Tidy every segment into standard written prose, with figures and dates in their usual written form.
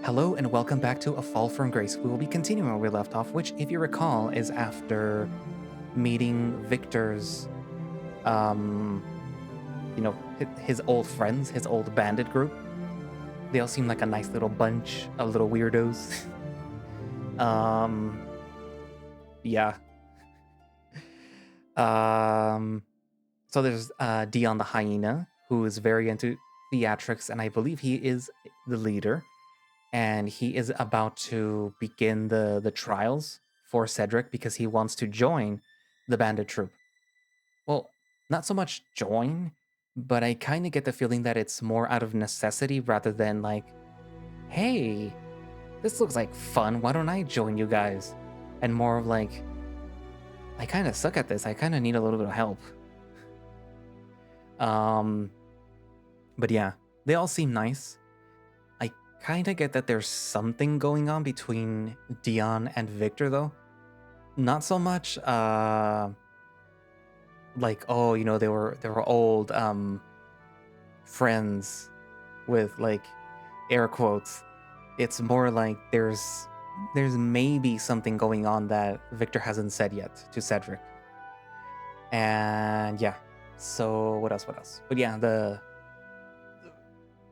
Hello and welcome back to A Fall from Grace. We will be continuing where we left off, which, if you recall, is after meeting Victor's, um, his old friends, his old bandit group. They all seem like a nice little bunch of little weirdos. um, yeah. So there's Dion the hyena, who is very into theatrics, and I believe he is the leader. And he is about to begin the trials for Cedric because he wants to join the bandit troop. Well, not so much join, but I kind of get the feeling that it's more out of necessity rather than like, hey, this looks like fun. Why don't I join you guys? And more of like, I kind of suck at this. I kind of need a little bit of help. But yeah, they all seem nice. Kind of get that there's something going on between Dion and Victor, though. Not so much like, oh, they were old friends with like air quotes. It's more like there's maybe something going on that Victor hasn't said yet to Cedric. And yeah. So what else? But yeah,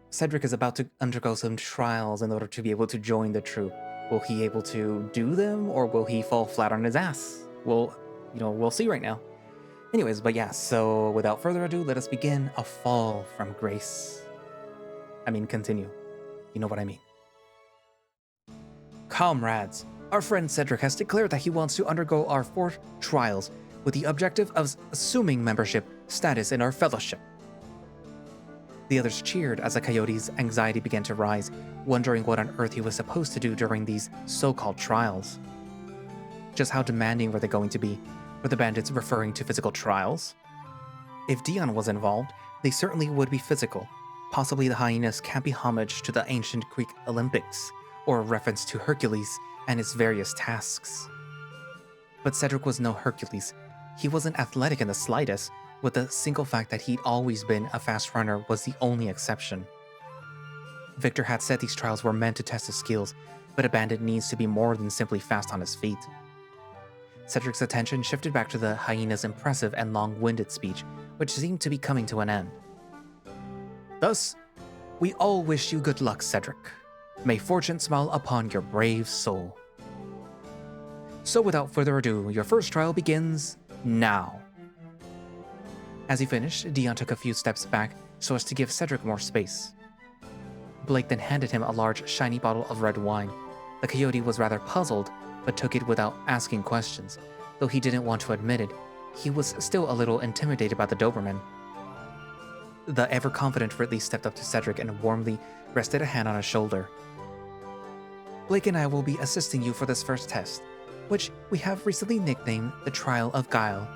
Cedric is about to undergo some trials in order to be able to join the troop. Will he able to do them, or will he fall flat on his ass? Well, we'll see right now. Anyways, but yeah, so without further ado, let us begin A Fall from Grace. Continue. You know what I mean. Comrades, our friend Cedric has declared that he wants to undergo our 4 trials with the objective of assuming membership status in our fellowship. The others cheered as the coyote's anxiety began to rise, wondering what on earth he was supposed to do during these so-called trials. Just how demanding were they going to be? Were the bandits referring to physical trials? If Dion was involved, they certainly would be physical. Possibly the hyenas can't be homage to the ancient Greek Olympics, or a reference to Hercules and his various tasks. But Cedric was no Hercules. He wasn't athletic in the slightest, with the single fact that he'd always been a fast runner was the only exception. Victor had said these trials were meant to test his skills, but a bandit needs to be more than simply fast on his feet. Cedric's attention shifted back to the hyena's impressive and long-winded speech, which seemed to be coming to an end. Thus, we all wish you good luck, Cedric. May fortune smile upon your brave soul. So without further ado, your first trial begins now. As he finished, Dion took a few steps back so as to give Cedric more space. Blake then handed him a large, shiny bottle of red wine. The coyote was rather puzzled, but took it without asking questions. Though he didn't want to admit it, he was still a little intimidated by the Doberman. The ever-confident Ridley stepped up to Cedric and warmly rested a hand on his shoulder. Blake and I will be assisting you for this first test, which we have recently nicknamed the Trial of Guile.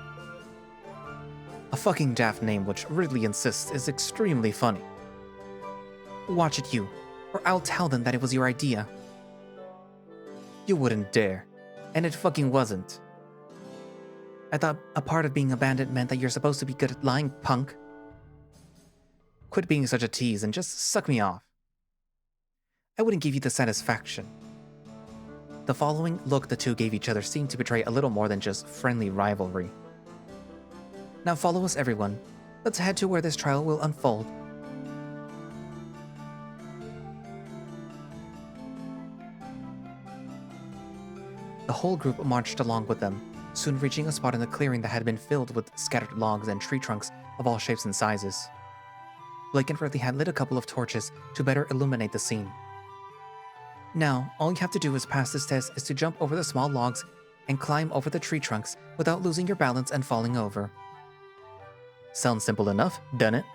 A fucking daft name which Ridley insists is extremely funny. Watch it you, or I'll tell them that it was your idea. You wouldn't dare, and it fucking wasn't. I thought a part of being a bandit meant that you're supposed to be good at lying, punk. Quit being such a tease and just suck me off. I wouldn't give you the satisfaction. The following look the two gave each other seemed to betray a little more than just friendly rivalry. Now follow us, everyone. Let's head to where this trial will unfold. The whole group marched along with them, soon reaching a spot in the clearing that had been filled with scattered logs and tree trunks of all shapes and sizes. Blake and Ridley had lit a couple of torches to better illuminate the scene. Now, all you have to do is pass this test is to jump over the small logs and climb over the tree trunks without losing your balance and falling over. Sounds simple enough, doesn't it?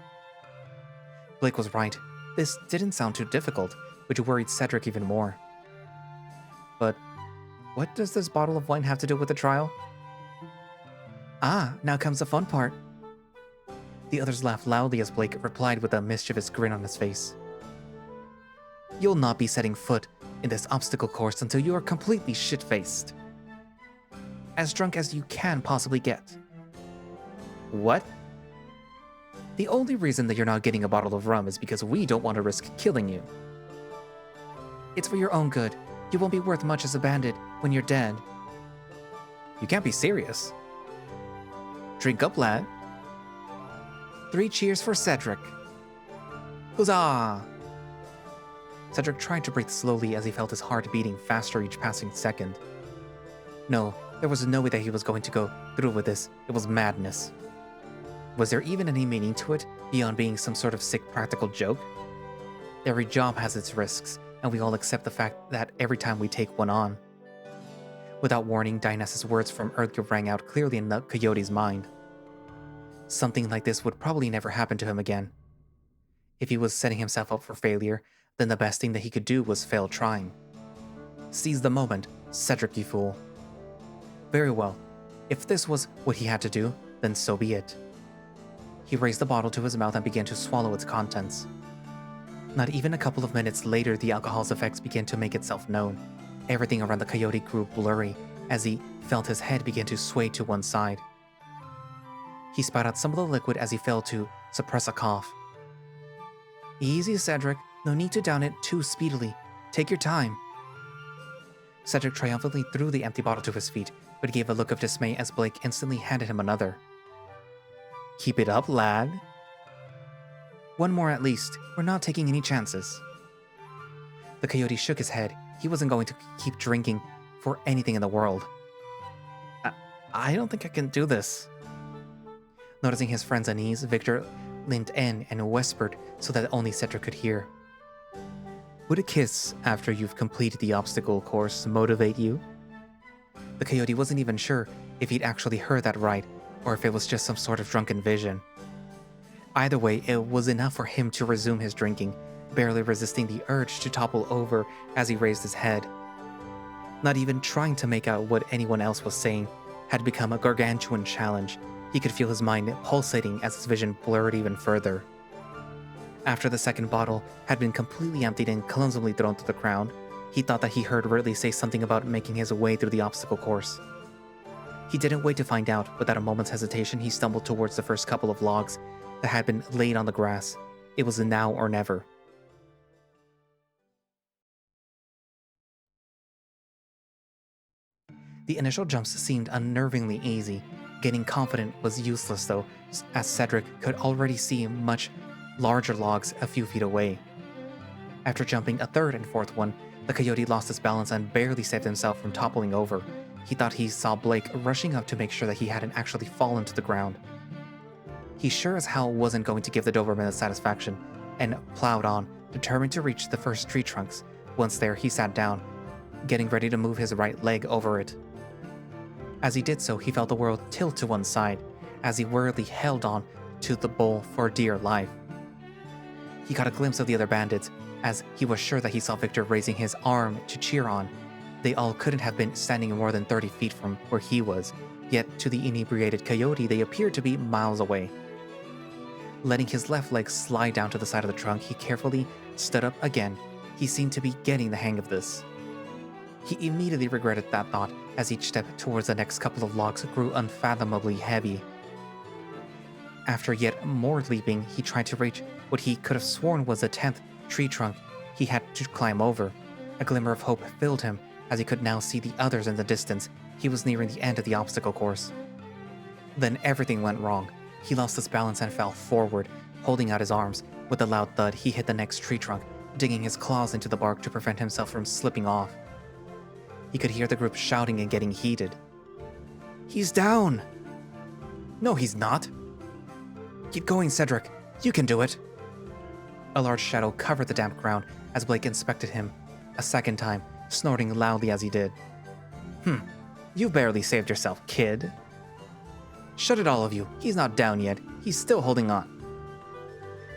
Blake was right. This didn't sound too difficult, which worried Cedric even more. But what does this bottle of wine have to do with the trial? Ah, now comes the fun part. The others laughed loudly as Blake replied with a mischievous grin on his face. You'll not be setting foot in this obstacle course until you are completely shit-faced. As drunk as you can possibly get. What? The only reason that you're not getting a bottle of rum is because we don't want to risk killing you. It's for your own good. You won't be worth much as a bandit when you're dead. You can't be serious. Drink up, lad. 3 cheers for Cedric. Huzzah! Cedric tried to breathe slowly as he felt his heart beating faster each passing second. No, there was no way that he was going to go through with this. It was madness. Was there even any meaning to it, beyond being some sort of sick practical joke? Every job has its risks, and we all accept the fact that every time we take one on. Without warning, Dionysus' words from earlier rang out clearly in the coyote's mind. Something like this would probably never happen to him again. If he was setting himself up for failure, then the best thing that he could do was fail trying. Seize the moment, Cedric, you fool. Very well. If this was what he had to do, then so be it. He raised the bottle to his mouth and began to swallow its contents. Not even a couple of minutes later, the alcohol's effects began to make itself known. Everything around the coyote grew blurry as he felt his head begin to sway to one side. He spat out some of the liquid as he failed to suppress a cough. Easy, Cedric. No need to down it too speedily. Take your time. Cedric triumphantly threw the empty bottle to his feet, but gave a look of dismay as Blake instantly handed him another. Keep it up, lad. One more at least. We're not taking any chances. The coyote shook his head. He wasn't going to keep drinking for anything in the world. I don't think I can do this. Noticing his friend's unease, Victor leaned in and whispered so that only Cedric could hear. Would a kiss after you've completed the obstacle course motivate you? The coyote wasn't even sure if he'd actually heard that right, or if it was just some sort of drunken vision. Either way, it was enough for him to resume his drinking, barely resisting the urge to topple over as he raised his head. Not even trying to make out what anyone else was saying had become a gargantuan challenge. He could feel his mind pulsating as his vision blurred even further. After the second bottle had been completely emptied and clumsily thrown to the ground, he thought that he heard Ridley say something about making his way through the obstacle course. He didn't wait to find out. Without a moment's hesitation, he stumbled towards the first couple of logs that had been laid on the grass. It was now or never. The initial jumps seemed unnervingly easy. Getting confident was useless though, as Cedric could already see much larger logs a few feet away. After jumping a third and fourth one, the coyote lost his balance and barely saved himself from toppling over. He thought he saw Blake rushing up to make sure that he hadn't actually fallen to the ground. He sure as hell wasn't going to give the Doberman a satisfaction, and plowed on, determined to reach the first tree trunks. Once there, he sat down, getting ready to move his right leg over it. As he did so, he felt the world tilt to one side, as he worriedly held on to the bowl for dear life. He caught a glimpse of the other bandits, as he was sure that he saw Victor raising his arm to cheer on. They all couldn't have been standing more than 30 feet from where he was, yet to the inebriated coyote they appeared to be miles away. Letting his left leg slide down to the side of the trunk, he carefully stood up again. He seemed to be getting the hang of this. He immediately regretted that thought, as each step towards the next couple of logs grew unfathomably heavy. After yet more leaping, he tried to reach what he could have sworn was the 10th tree trunk he had to climb over. A glimmer of hope filled him, as he could now see the others in the distance. He was nearing the end of the obstacle course. Then everything went wrong. He lost his balance and fell forward, holding out his arms. With a loud thud, he hit the next tree trunk, digging his claws into the bark to prevent himself from slipping off. He could hear the group shouting and getting heated. He's down! No, he's not. Keep going, Cedric. You can do it. A large shadow covered the damp ground as Blake inspected him a second time, snorting loudly as he did. You barely saved yourself, kid. Shut it, all of you. He's not down yet. He's still holding on.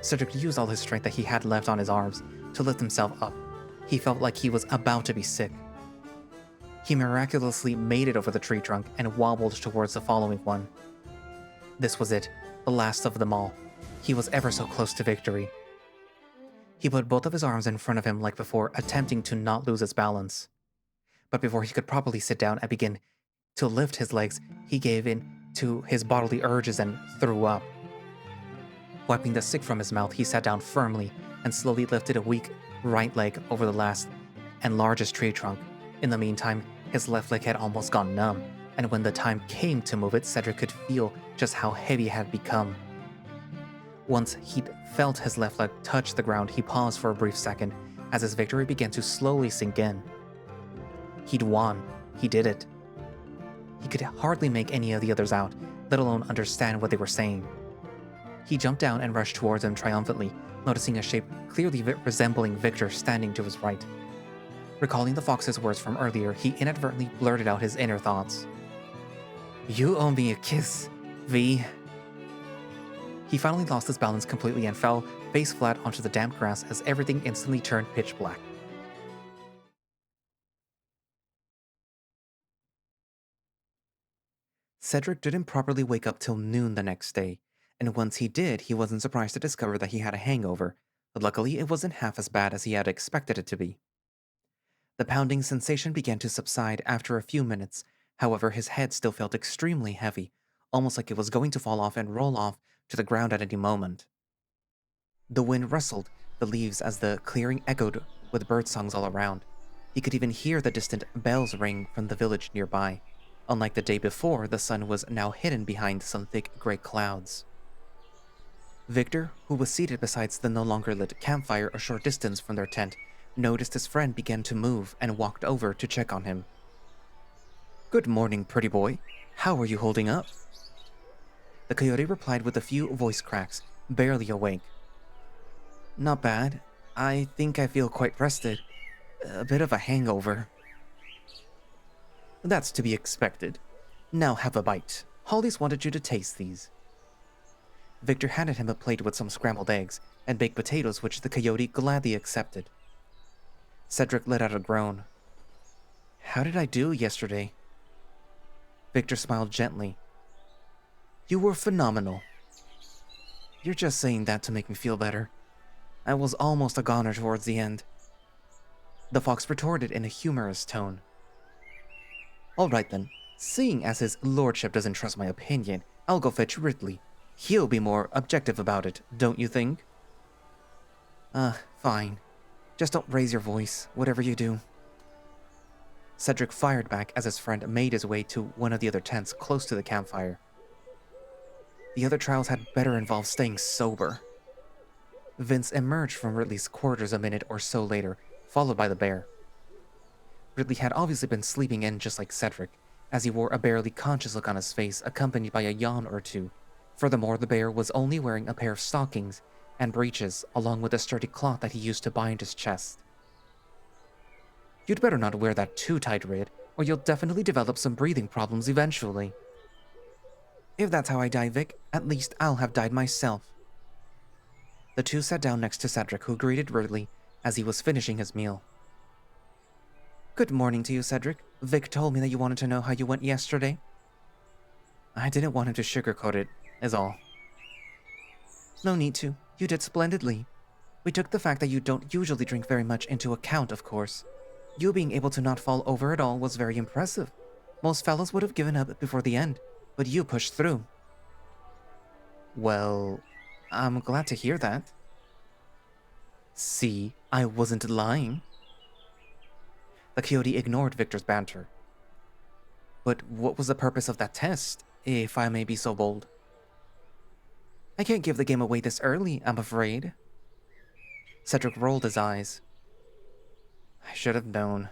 Cedric used all his strength that he had left on his arms to lift himself up. He felt like he was about to be sick. He miraculously made it over the tree trunk and wobbled towards the following one. This was it, the last of them all. He was ever so close to victory. He put both of his arms in front of him like before, attempting to not lose his balance. But before he could properly sit down and begin to lift his legs, he gave in to his bodily urges and threw up. Wiping the sick from his mouth, he sat down firmly and slowly lifted a weak right leg over the last and largest tree trunk. In the meantime, his left leg had almost gone numb, and when the time came to move it, Cedric could feel just how heavy it had become. Once he'd felt his left leg touch the ground, he paused for a brief second as his victory began to slowly sink in. He'd won. He did it. He could hardly make any of the others out, let alone understand what they were saying. He jumped down and rushed towards them triumphantly, noticing a shape clearly resembling Victor standing to his right. Recalling the fox's words from earlier, he inadvertently blurted out his inner thoughts. "You owe me a kiss, V." He finally lost his balance completely and fell face flat onto the damp grass as everything instantly turned pitch black. Cedric didn't properly wake up till noon the next day, and once he did, he wasn't surprised to discover that he had a hangover, but luckily it wasn't half as bad as he had expected it to be. The pounding sensation began to subside after a few minutes, however his head still felt extremely heavy, almost like it was going to fall off and roll off to the ground at any moment. The wind rustled the leaves as the clearing echoed with bird songs all around. He could even hear the distant bells ring from the village nearby. Unlike the day before, the sun was now hidden behind some thick gray clouds. Victor, who was seated beside the no longer lit campfire a short distance from their tent, noticed his friend began to move and walked over to check on him. "Good morning, pretty boy. How are you holding up?" The coyote replied with a few voice cracks, barely awake. "Not bad. I think I feel quite rested. A bit of a hangover." "That's to be expected. Now have a bite. Holly's wanted you to taste these." Victor handed him a plate with some scrambled eggs and baked potatoes, which the coyote gladly accepted. Cedric let out a groan. "How did I do yesterday?" Victor smiled gently. "You were phenomenal." "You're just saying that to make me feel better. I was almost a goner towards the end." The fox retorted in a humorous tone. "All right then, seeing as his lordship doesn't trust my opinion, I'll go fetch Ridley. He'll be more objective about it, don't you think?" Fine. Just don't raise your voice, whatever you do." Cedric fired back as his friend made his way to one of the other tents close to the campfire. The other trials had better involve staying sober. Vince emerged from Ridley's quarters a minute or so later, followed by the bear. Ridley had obviously been sleeping in just like Cedric, as he wore a barely conscious look on his face, accompanied by a yawn or two. Furthermore, the bear was only wearing a pair of stockings and breeches, along with a sturdy cloth that he used to bind his chest. "You'd better not wear that too tight, Rid, or you'll definitely develop some breathing problems eventually." "If that's how I die, Vic, at least I'll have died myself." The two sat down next to Cedric, who greeted Ridley as he was finishing his meal. "Good morning to you, Cedric. Vic told me that you wanted to know how you went yesterday." "I didn't want him to sugarcoat it, is all." "No need to. You did splendidly. We took the fact that you don't usually drink very much into account, of course. You being able to not fall over at all was very impressive. Most fellows would have given up before the end, but you pushed through." "Well, I'm glad to hear that." "See, I wasn't lying." The coyote ignored Victor's banter. "But what was the purpose of that test, if I may be so bold?" "I can't give the game away this early, I'm afraid." Cedric rolled his eyes. "I should have known."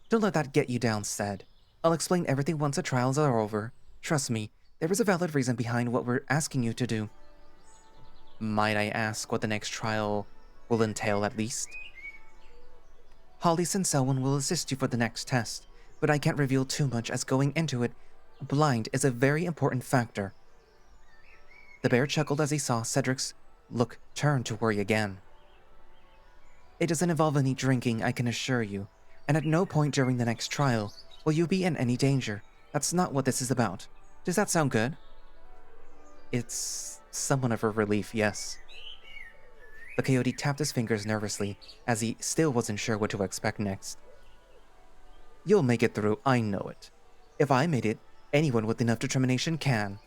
"Don't let that get you down, Ced. I'll explain everything once the trials are over. Trust me, there is a valid reason behind what we're asking you to do." "Might I ask what the next trial will entail, at least?" "Hollis and Selwyn will assist you for the next test, but I can't reveal too much as going into it blind is a very important factor." The bear chuckled as he saw Cedric's look turn to worry again. "It doesn't involve any drinking, I can assure you, and at no point during the next trial will you be in any danger. That's not what this is about. Does that sound good?" "It's somewhat of a relief, yes." The coyote tapped his fingers nervously, as he still wasn't sure what to expect next. "You'll make it through, I know it. If I made it, anyone with enough determination can."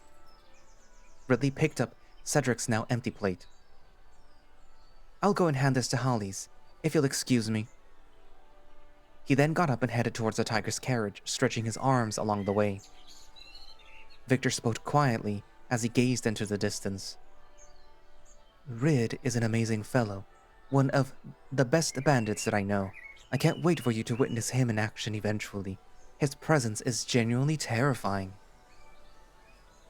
Ridley picked up Cedric's now empty plate. "I'll go and hand this to Hollis, if you'll excuse me." He then got up and headed towards the tiger's carriage, stretching his arms along the way. Victor spoke quietly as he gazed into the distance. Rid is an amazing fellow, one of the best bandits that I know. I can't wait for you to witness him in action eventually. His presence is genuinely terrifying.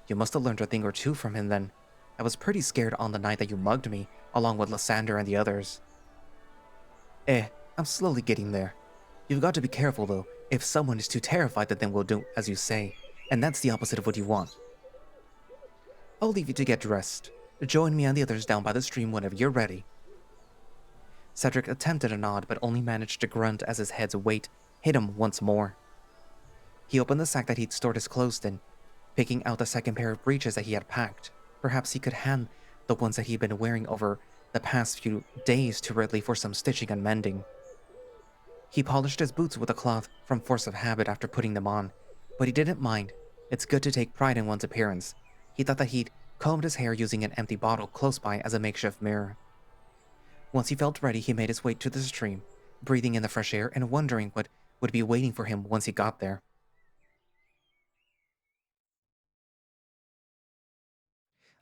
You must have learned a thing or two from him then. I was pretty scared on the night that you mugged me, along with Lysander and the others. I'm slowly getting there. You've got to be careful though. If someone is too terrified, then we'll do as you say, and that's the opposite of what you want. I'll leave you to get dressed. Join me and the others down by the stream whenever you're ready. Cedric attempted a nod, but only managed to grunt as his head's weight hit him once more. He opened the sack that he'd stored his clothes in, picking out the second pair of breeches that he had packed. Perhaps he could hand the ones that he'd been wearing over the past few days to Ridley for some stitching and mending. He polished his boots with a cloth from force of habit after putting them on, but he didn't mind. It's good to take pride in one's appearance. He thought that he'd combed his hair using an empty bottle close by as a makeshift mirror. Once he felt ready, he made his way to the stream, breathing in the fresh air and wondering what would be waiting for him once he got there.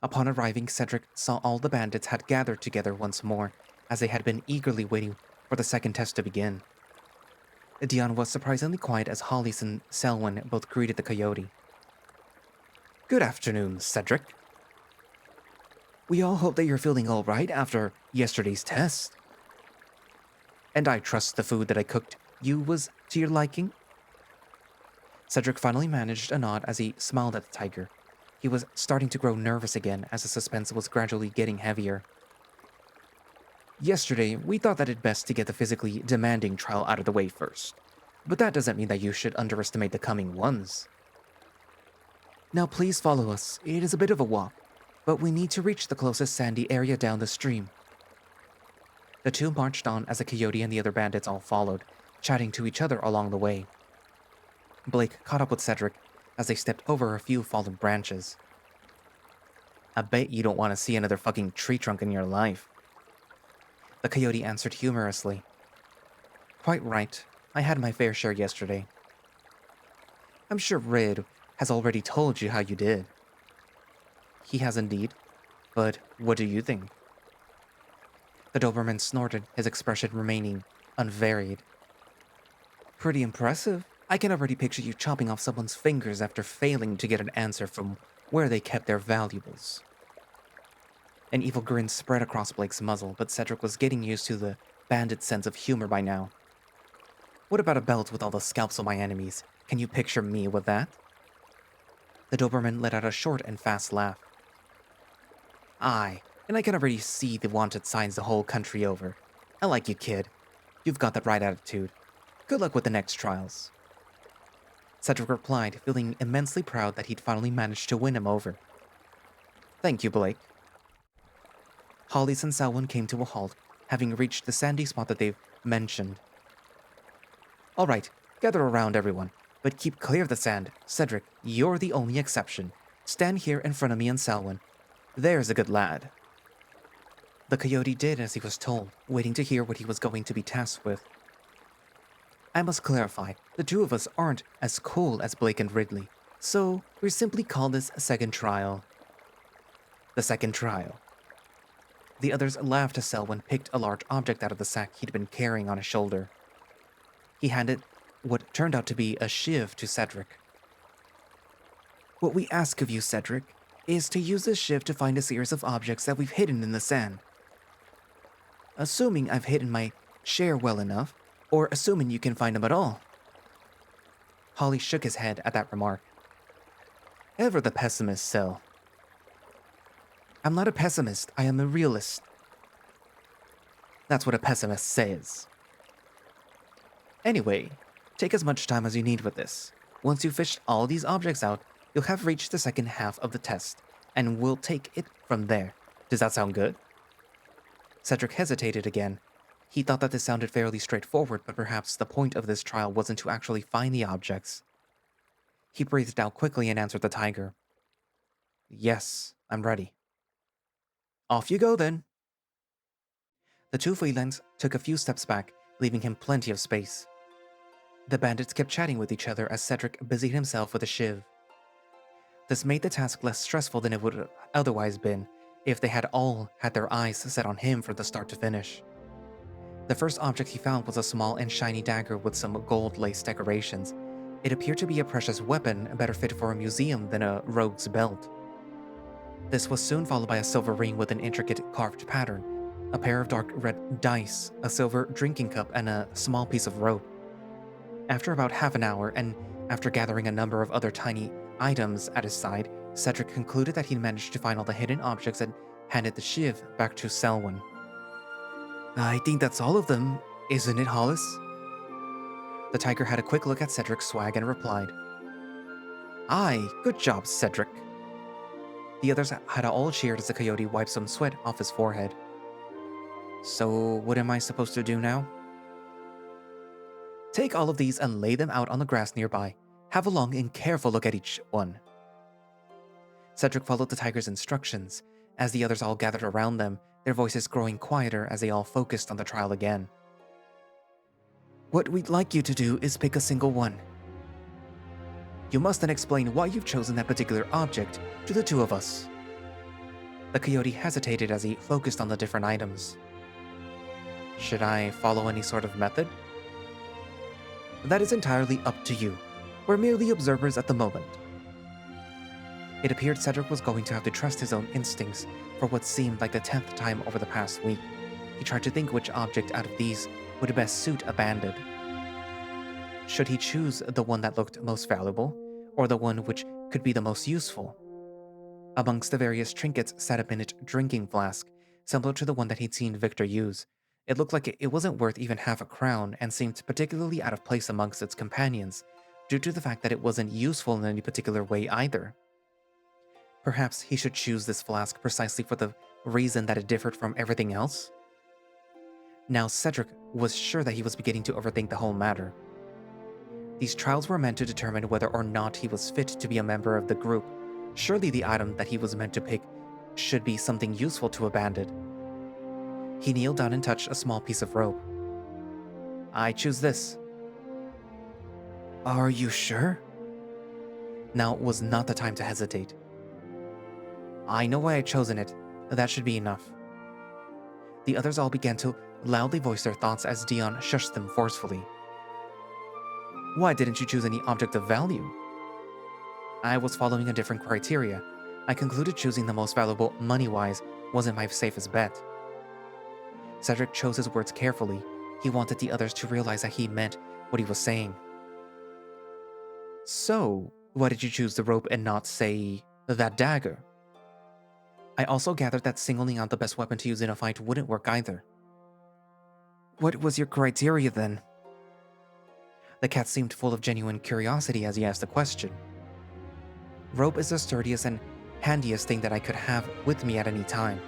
Upon arriving, Cedric saw all the bandits had gathered together once more, as they had been eagerly waiting for the second test to begin. Dion was surprisingly quiet as Hollis and Selwyn both greeted the coyote. Good afternoon, Cedric. We all hope that you're feeling all right after yesterday's test. And I trust the food that I cooked you was to your liking? Cedric finally managed a nod as he smiled at the tiger. He was starting to grow nervous again as the suspense was gradually getting heavier. Yesterday, we thought that it best to get the physically demanding trial out of the way first. But that doesn't mean that you should underestimate the coming ones. Now please follow us. It is a bit of a walk, but we need to reach the closest sandy area down the stream. The two marched on as the coyote and the other bandits all followed, chatting to each other along the way. Blake caught up with Cedric as they stepped over a few fallen branches. I bet you don't want to see another fucking tree trunk in your life. The coyote answered humorously. Quite right. I had my fair share yesterday. I'm sure Rid has already told you how you did. He has indeed. But what do you think? The Doberman snorted, his expression remaining unvaried. Pretty impressive. I can already picture you chopping off someone's fingers after failing to get an answer from where they kept their valuables. An evil grin spread across Blake's muzzle, but Cedric was getting used to the bandit's sense of humor by now. What about a belt with all the scalps of my enemies? Can you picture me with that? The Doberman let out a short and fast laugh. Aye, and I can already see the wanted signs the whole country over. I like you, kid. You've got that right attitude. Good luck with the next trials. Cedric replied, feeling immensely proud that he'd finally managed to win him over. Thank you, Blake. Hollis and Selwyn came to a halt, having reached the sandy spot that they've mentioned. All right, gather around, everyone, but keep clear of the sand. Cedric, you're the only exception. Stand here in front of me and Selwyn. There's a good lad. The coyote did as he was told, waiting to hear what he was going to be tasked with. I must clarify, the two of us aren't as cool as Blake and Ridley, so we simply call this a second trial. The second trial. The others laughed as Selwyn picked a large object out of the sack he'd been carrying on his shoulder. He handed what turned out to be a shiv to Cedric. What we ask of you, Cedric, is to use this shiv to find a series of objects that we've hidden in the sand. Assuming I've hidden my share well enough, or assuming you can find them at all. Holly shook his head at that remark. Ever the pessimist, Sel. I'm not a pessimist, I am a realist. That's what a pessimist says. Anyway, take as much time as you need with this. Once you've fished all these objects out, you'll have reached the second half of the test, and we'll take it from there. Does that sound good? Cedric hesitated again. He thought that this sounded fairly straightforward, but perhaps the point of this trial wasn't to actually find the objects. He breathed out quickly and answered the tiger. Yes, I'm ready. Off you go then. The two felines took a few steps back, leaving him plenty of space. The bandits kept chatting with each other as Cedric busied himself with a shiv. This made the task less stressful than it would have otherwise been if they had all had their eyes set on him from the start to finish. The first object he found was a small and shiny dagger with some gold-laced decorations. It appeared to be a precious weapon, better fit for a museum than a rogue's belt. This was soon followed by a silver ring with an intricate carved pattern, a pair of dark red dice, a silver drinking cup, and a small piece of rope. After about half an hour, and after gathering a number of other tiny items at his side, Cedric concluded that he'd managed to find all the hidden objects and handed the shiv back to Selwyn. I think that's all of them, isn't it, Hollis? The tiger had a quick look at Cedric's swag and replied, Aye, good job, Cedric. The others had all cheered as the coyote wiped some sweat off his forehead. So, what am I supposed to do now? Take all of these and lay them out on the grass nearby. Have a long and careful look at each one. Cedric followed the tiger's instructions. As the others all gathered around them, their voices growing quieter as they all focused on the trial again. What we'd like you to do is pick a single one. You must then explain why you've chosen that particular object to the two of us. The coyote hesitated as he focused on the different items. Should I follow any sort of method? That is entirely up to you. We're merely observers at the moment. It appeared Cedric was going to have to trust his own instincts for what seemed like the 10th time over the past week. He tried to think which object out of these would best suit a bandit. Should he choose the one that looked most valuable, or the one which could be the most useful? Amongst the various trinkets sat a minute drinking flask, similar to the one that he'd seen Victor use. It looked like it wasn't worth even half a crown and seemed particularly out of place amongst its companions, due to the fact that it wasn't useful in any particular way either. Perhaps he should choose this flask precisely for the reason that it differed from everything else? Now Cedric was sure that he was beginning to overthink the whole matter. These trials were meant to determine whether or not he was fit to be a member of the group. Surely the item that he was meant to pick should be something useful to a bandit. He kneeled down and touched a small piece of rope. I choose this. Are you sure? Now was not the time to hesitate. I know why I've chosen it. That should be enough. The others all began to loudly voice their thoughts as Dion shushed them forcefully. Why didn't you choose any object of value? I was following a different criteria. I concluded choosing the most valuable money-wise wasn't my safest bet. Cedric chose his words carefully. He wanted the others to realize that he meant what he was saying. So, why did you choose the rope and not, say, that dagger? I also gathered that singling out the best weapon to use in a fight wouldn't work either. What was your criteria then? The cat seemed full of genuine curiosity as he asked the question. Rope is the sturdiest and handiest thing that I could have with me at any time.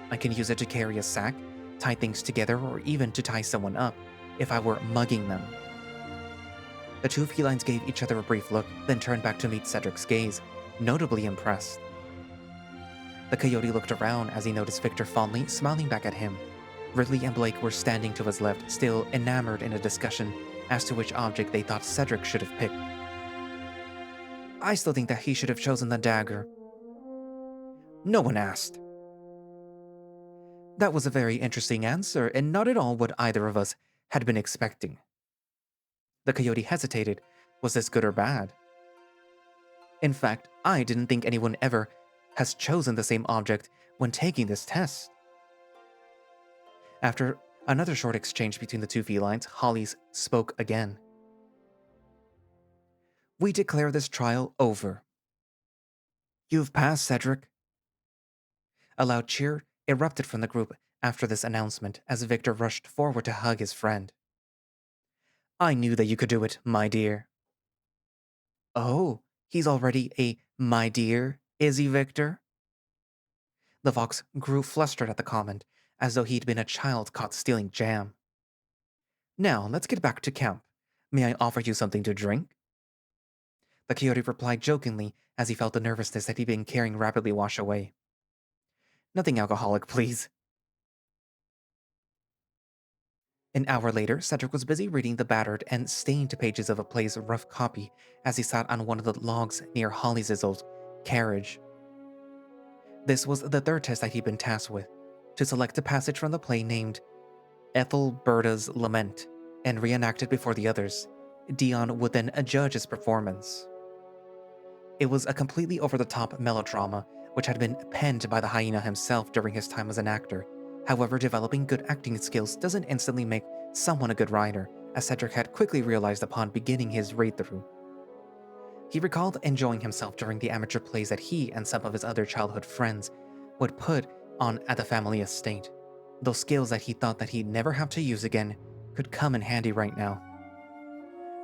I can use it to carry a sack, tie things together, or even to tie someone up, if I were mugging them. The two felines gave each other a brief look, then turned back to meet Cedric's gaze, notably impressed. The coyote looked around as he noticed Victor fondly smiling back at him. Ridley and Blake were standing to his left, still enamored in a discussion as to which object they thought Cedric should have picked. I still think that he should have chosen the dagger. No one asked. That was a very interesting answer, and not at all what either of us had been expecting. The coyote hesitated. Was this good or bad? In fact, I didn't think anyone ever has chosen the same object when taking this test. After another short exchange between the two felines, Hollis spoke again. We declare this trial over. You've passed, Cedric. A loud cheer erupted from the group after this announcement as Victor rushed forward to hug his friend. I knew that you could do it, my dear. Oh, he's already a my dear, is he, Victor? The fox grew flustered at the comment, as though he'd been a child caught stealing jam. Now, let's get back to camp. May I offer you something to drink? The coyote replied jokingly as he felt the nervousness that he'd been carrying rapidly wash away. Nothing alcoholic, please. An hour later, Cedric was busy reading the battered and stained pages of a play's rough copy as he sat on one of the logs near Holly's old carriage. This was the third test that he'd been tasked with, to select a passage from the play named Ethelberta's Lament and reenact it before the others. Dion would then judge his performance. It was a completely over-the-top melodrama, which had been penned by the hyena himself during his time as an actor. However, developing good acting skills doesn't instantly make someone a good writer, as Cedric had quickly realized upon beginning his read-through. He recalled enjoying himself during the amateur plays that he and some of his other childhood friends would put on at the family estate. Those skills that he thought that he'd never have to use again could come in handy right now.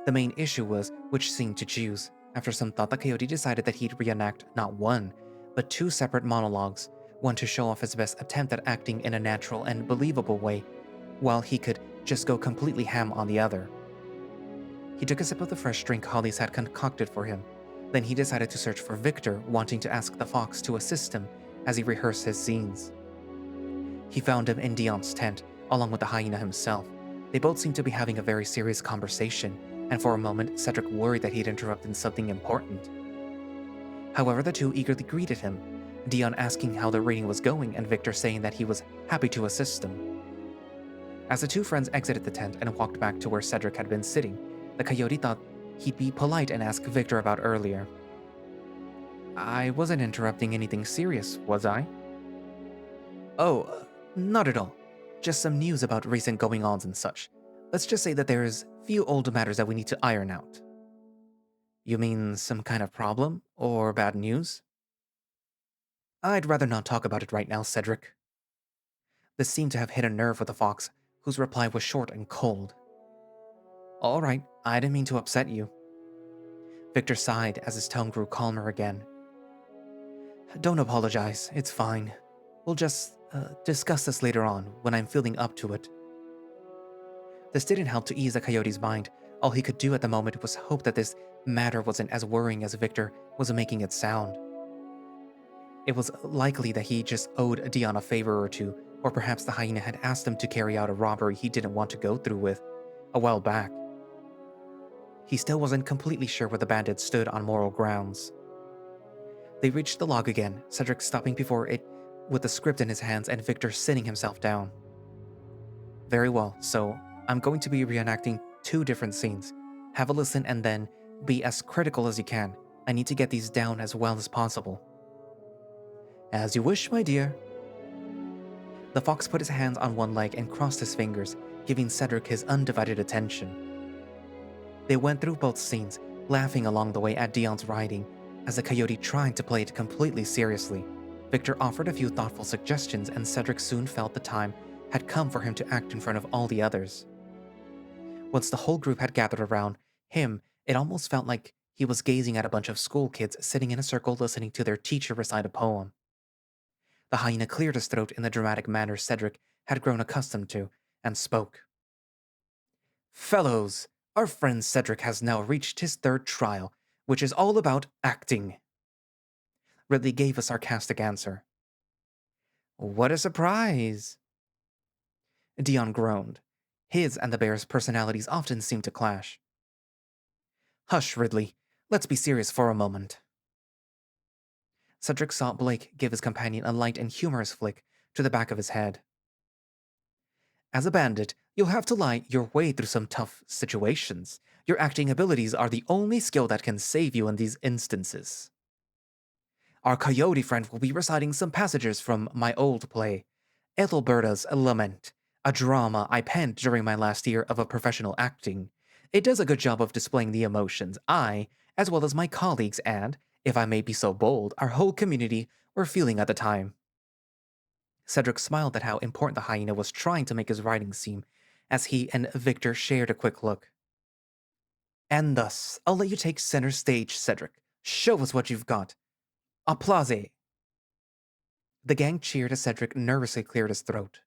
The main issue was which scene to choose. After some thought, the coyote decided that he'd reenact not one, but two separate monologues, one to show off his best attempt at acting in a natural and believable way, while he could just go completely ham on the other. He took a sip of the fresh drink Hollis had concocted for him. Then he decided to search for Victor, wanting to ask the fox to assist him as he rehearsed his scenes. He found him in Dion's tent, along with the hyena himself. They both seemed to be having a very serious conversation, and for a moment, Cedric worried that he'd interrupted something important. However, the two eagerly greeted him, Dion asking how the reading was going and Victor saying that he was happy to assist them. As the two friends exited the tent and walked back to where Cedric had been sitting, the coyote thought he'd be polite and ask Victor about earlier. "I wasn't interrupting anything serious, was I?" "Oh, not at all. Just some news about recent going-ons and such. Let's just say that there's few old matters that we need to iron out." "You mean some kind of problem? Or bad news?" "I'd rather not talk about it right now, Cedric." This seemed to have hit a nerve with the fox, whose reply was short and cold. "All right, I didn't mean to upset you." Victor sighed as his tone grew calmer again. "Don't apologize, it's fine. We'll just discuss this later on, when I'm feeling up to it." This didn't help to ease the coyote's mind. All he could do at the moment was hope that this matter wasn't as worrying as Victor was making it sound. It was likely that he just owed Dion a favor or two, or perhaps the hyena had asked him to carry out a robbery he didn't want to go through with a while back. He still wasn't completely sure where the bandit stood on moral grounds. They reached the log again, Cedric stopping before it with the script in his hands and Victor sitting himself down. "Very well, so I'm going to be reenacting two different scenes. Have a listen and then be as critical as you can. I need to get these down as well as possible." "As you wish, my dear." The fox put his hands on one leg and crossed his fingers, giving Cedric his undivided attention. They went through both scenes, laughing along the way at Dion's writing, as the coyote tried to play it completely seriously. Victor offered a few thoughtful suggestions, and Cedric soon felt the time had come for him to act in front of all the others. Once the whole group had gathered around him, it almost felt like he was gazing at a bunch of school kids sitting in a circle listening to their teacher recite a poem. The hyena cleared his throat in the dramatic manner Cedric had grown accustomed to, and spoke. "Fellows, our friend Cedric has now reached his third trial, which is all about acting." Ridley gave a sarcastic answer. "What a surprise!" Dion groaned. His and the bear's personalities often seemed to clash. "Hush, Ridley. Let's be serious for a moment." Cedric saw Blake give his companion a light and humorous flick to the back of his head. "As a bandit, you'll have to lie your way through some tough situations. Your acting abilities are the only skill that can save you in these instances. Our coyote friend will be reciting some passages from my old play, Ethelberta's Lament, a drama I penned during my last year of a professional acting. It does a good job of displaying the emotions I, as well as my colleagues and, if I may be so bold, our whole community were feeling at the time." Cedric smiled at how important the hyena was trying to make his writing seem, as he and Victor shared a quick look. "And thus, I'll let you take center stage, Cedric. Show us what you've got. Applause." The gang cheered as Cedric nervously cleared his throat.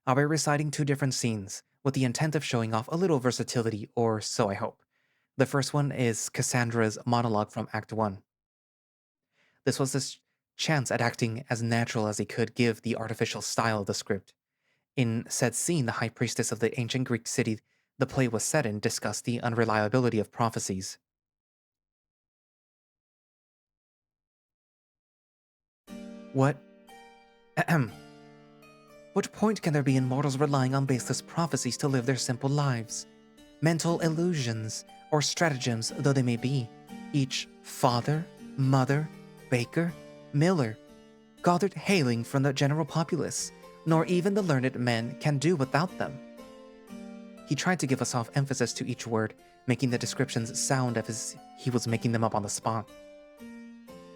"I'll be reciting two different scenes, with the intent of showing off a little versatility, or so I hope. The first one is Cassandra's monologue from Act 1. This was his chance at acting as natural as he could give the artificial style of the script. In said scene, the high priestess of the ancient Greek city the play was set in discussed the unreliability of prophecies. What? What point can there be in mortals relying on baseless prophecies to live their simple lives? Mental illusions, or stratagems though they may be, each father, mother, baker, miller, gathered hailing from the general populace, nor even the learned men can do without them. He tried to give a soft emphasis to each word, making the descriptions sound as if he was making them up on the spot.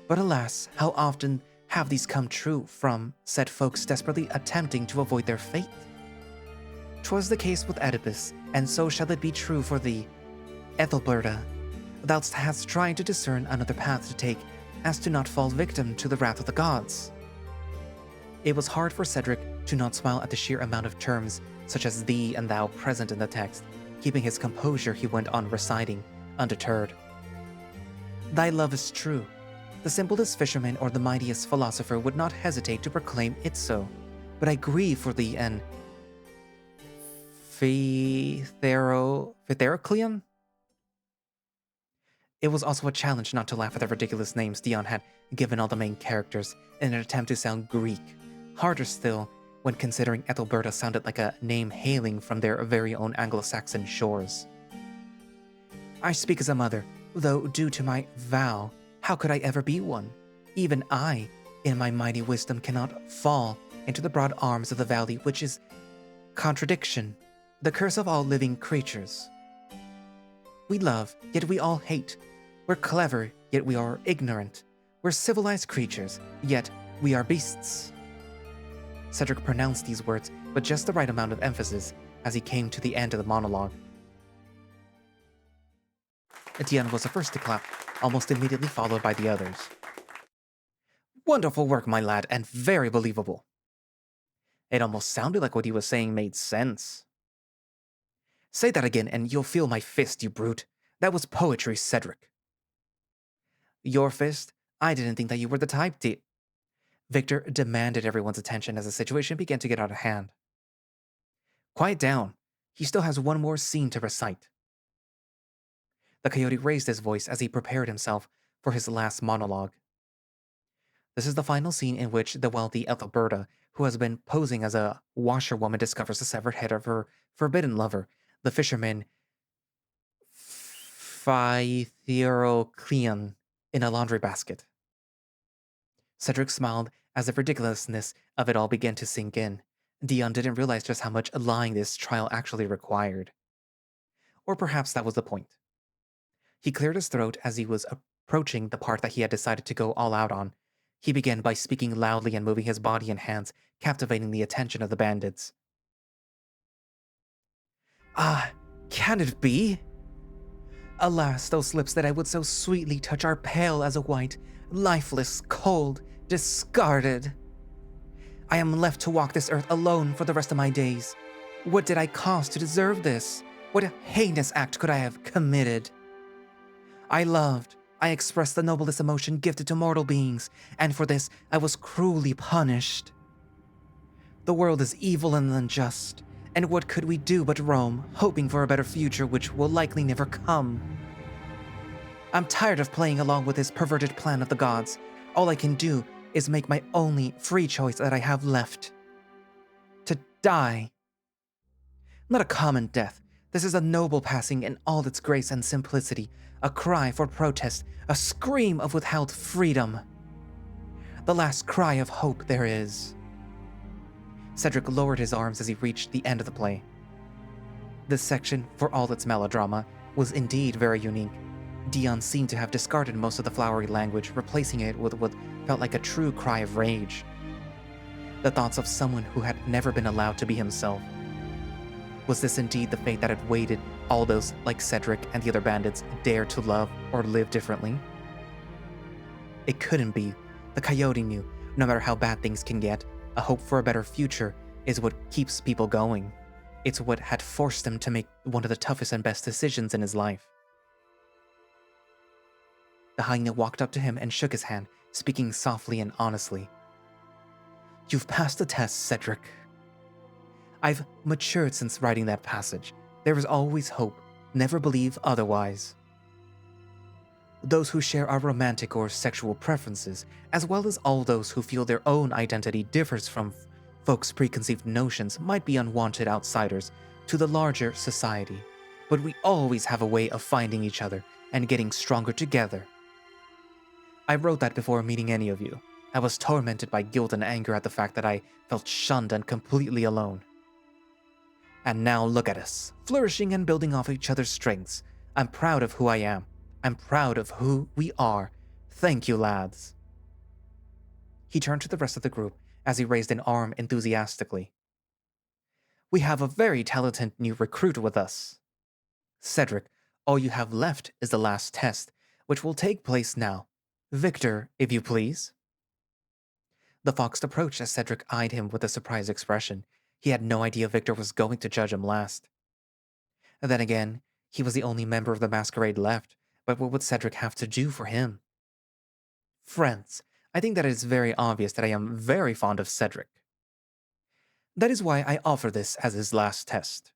But alas, how often have these come true from said folks desperately attempting to avoid their fate? 'Twas the case with Oedipus, and so shall it be true for thee, Ethelberta. Thou hast tried to discern another path to take, as to not fall victim to the wrath of the gods. It was hard for Cedric to not smile at the sheer amount of terms, such as thee and thou, present in the text. Keeping his composure, he went on reciting, undeterred. Thy love is true. The simplest fisherman or the mightiest philosopher would not hesitate to proclaim it so. But I grieve for thee and Phytherocleon? It was also a challenge not to laugh at the ridiculous names Dion had given all the main characters in an attempt to sound Greek. Harder still, when considering Ethelberta sounded like a name hailing from their very own Anglo-Saxon shores. I speak as a mother, though due to my vow, how could I ever be one? Even I, in my mighty wisdom, cannot fall into the broad arms of the valley, which is contradiction, the curse of all living creatures. We love, yet we all hate. We're clever, yet we are ignorant. We're civilized creatures, yet we are beasts. Cedric pronounced these words with just the right amount of emphasis as he came to the end of the monologue. Etienne was the first to clap, almost immediately followed by the others. Wonderful work, my lad, and very believable. It almost sounded like what he was saying made sense. Say that again and you'll feel my fist, you brute. That was poetry, Cedric. Your fist? I didn't think that you were the type to... Victor demanded everyone's attention as the situation began to get out of hand. Quiet down. He still has one more scene to recite. The coyote raised his voice as he prepared himself for his last monologue. This is the final scene in which the wealthy Ethelberta, who has been posing as a washerwoman, discovers the severed head of her forbidden lover, the fisherman Phytherocleon, in a laundry basket. Cedric smiled as the ridiculousness of it all began to sink in. Dion didn't realize just how much lying this trial actually required. Or perhaps that was the point. He cleared his throat as he was approaching the part that he had decided to go all out on. He began by speaking loudly and moving his body and hands, captivating the attention of the bandits. Ah, can it be? Alas, those lips that I would so sweetly touch are pale as a white, lifeless, cold, discarded. I am left to walk this earth alone for the rest of my days. What did I cause to deserve this? What heinous act could I have committed? I loved, I expressed the noblest emotion gifted to mortal beings, and for this I was cruelly punished. The world is evil and unjust, and what could we do but roam, hoping for a better future which will likely never come? I'm tired of playing along with this perverted plan of the gods. All I can do is make my only free choice that I have left. To die. Not a common death. This is a noble passing in all its grace and simplicity, a cry for protest, a scream of withheld freedom. The last cry of hope there is. Cedric lowered his arms as he reached the end of the play. This section, for all its melodrama, was indeed very unique. Dion seemed to have discarded most of the flowery language, replacing it with what felt like a true cry of rage. The thoughts of someone who had never been allowed to be himself. Was this indeed the fate that had waited all those like Cedric and the other bandits dare to love or live differently? It couldn't be. The coyote knew, no matter how bad things can get, a hope for a better future is what keeps people going. It's what had forced him to make one of the toughest and best decisions in his life. The hyena walked up to him and shook his hand, speaking softly and honestly. You've passed the test, Cedric. I've matured since writing that passage. There is always hope. Never believe otherwise. Those who share our romantic or sexual preferences, as well as all those who feel their own identity differs from folks' preconceived notions, might be unwanted outsiders to the larger society. But we always have a way of finding each other and getting stronger together. I wrote that before meeting any of you. I was tormented by guilt and anger at the fact that I felt shunned and completely alone. And now look at us, flourishing and building off each other's strengths. I'm proud of who I am. I'm proud of who we are. Thank you, lads. He turned to the rest of the group as he raised an arm enthusiastically. We have a very talented new recruit with us. Cedric, all you have left is the last test, which will take place now. Victor, if you please. The fox approached as Cedric eyed him with a surprised expression. He had no idea Victor was going to judge him last. Then again, he was the only member of the masquerade left, but what would Cedric have to do for him? Friends, I think that it is very obvious that I am very fond of Cedric. That is why I offer this as his last test.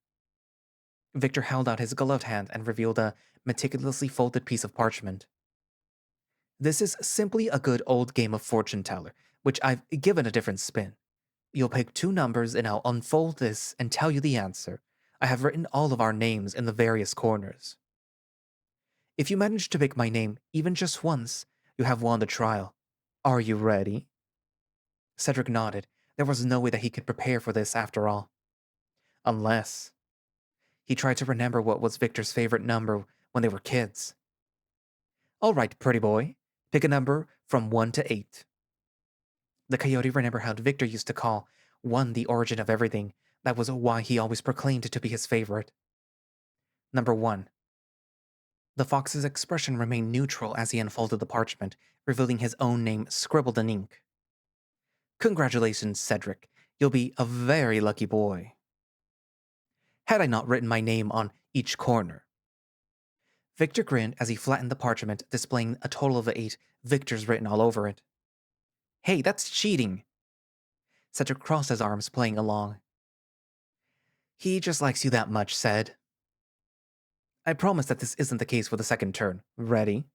Victor held out his gloved hand and revealed a meticulously folded piece of parchment. This is simply a good old game of fortune teller, which I've given a different spin. You'll pick 2 numbers and I'll unfold this and tell you the answer. I have written all of our names in the various corners. If you manage to pick my name even just once, you have won the trial. Are you ready? Cedric nodded. There was no way that he could prepare for this after all. Unless... He tried to remember what was Victor's favorite number when they were kids. All right, pretty boy. Pick a number from 1 to 8. The coyote remembered how Victor used to call 1 the origin of everything. That was why he always proclaimed it to be his favorite. Number 1. The fox's expression remained neutral as he unfolded the parchment, revealing his own name scribbled in ink. Congratulations, Cedric. You'll be a very lucky boy. Had I not written my name on each corner? Victor grinned as he flattened the parchment, displaying a total of 8 Victors written all over it. Hey, that's cheating. Cedric crossed his arms, playing along. He just likes you that much, Ced. I promise that this isn't the case for the second turn. Ready?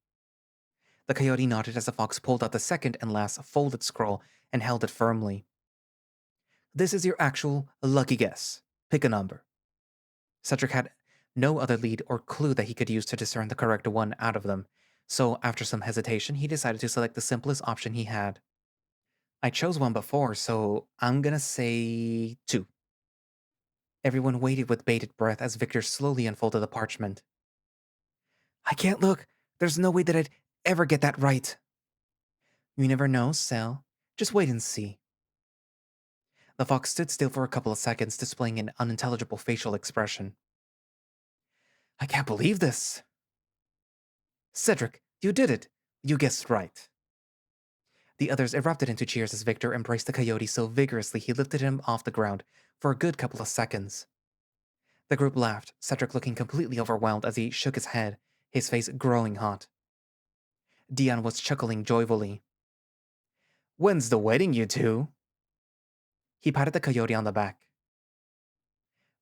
The coyote nodded as the fox pulled out the second and last folded scroll and held it firmly. This is your actual lucky guess. Pick a number. Cedric had no other lead or clue that he could use to discern the correct one out of them, so after some hesitation, he decided to select the simplest option he had. I chose 1 before, so I'm gonna say 2. Everyone waited with bated breath as Victor slowly unfolded the parchment. I can't look. There's no way that I'd ever get that right. You never know, Sal. Just wait and see. The fox stood still for a couple of seconds, displaying an unintelligible facial expression. I can't believe this. Cedric, you did it. You guessed right. The others erupted into cheers as Victor embraced the coyote so vigorously he lifted him off the ground for a good couple of seconds. The group laughed, Cedric looking completely overwhelmed as he shook his head, his face growing hot. Dion was chuckling joyfully. When's the wedding, you two? He patted the coyote on the back.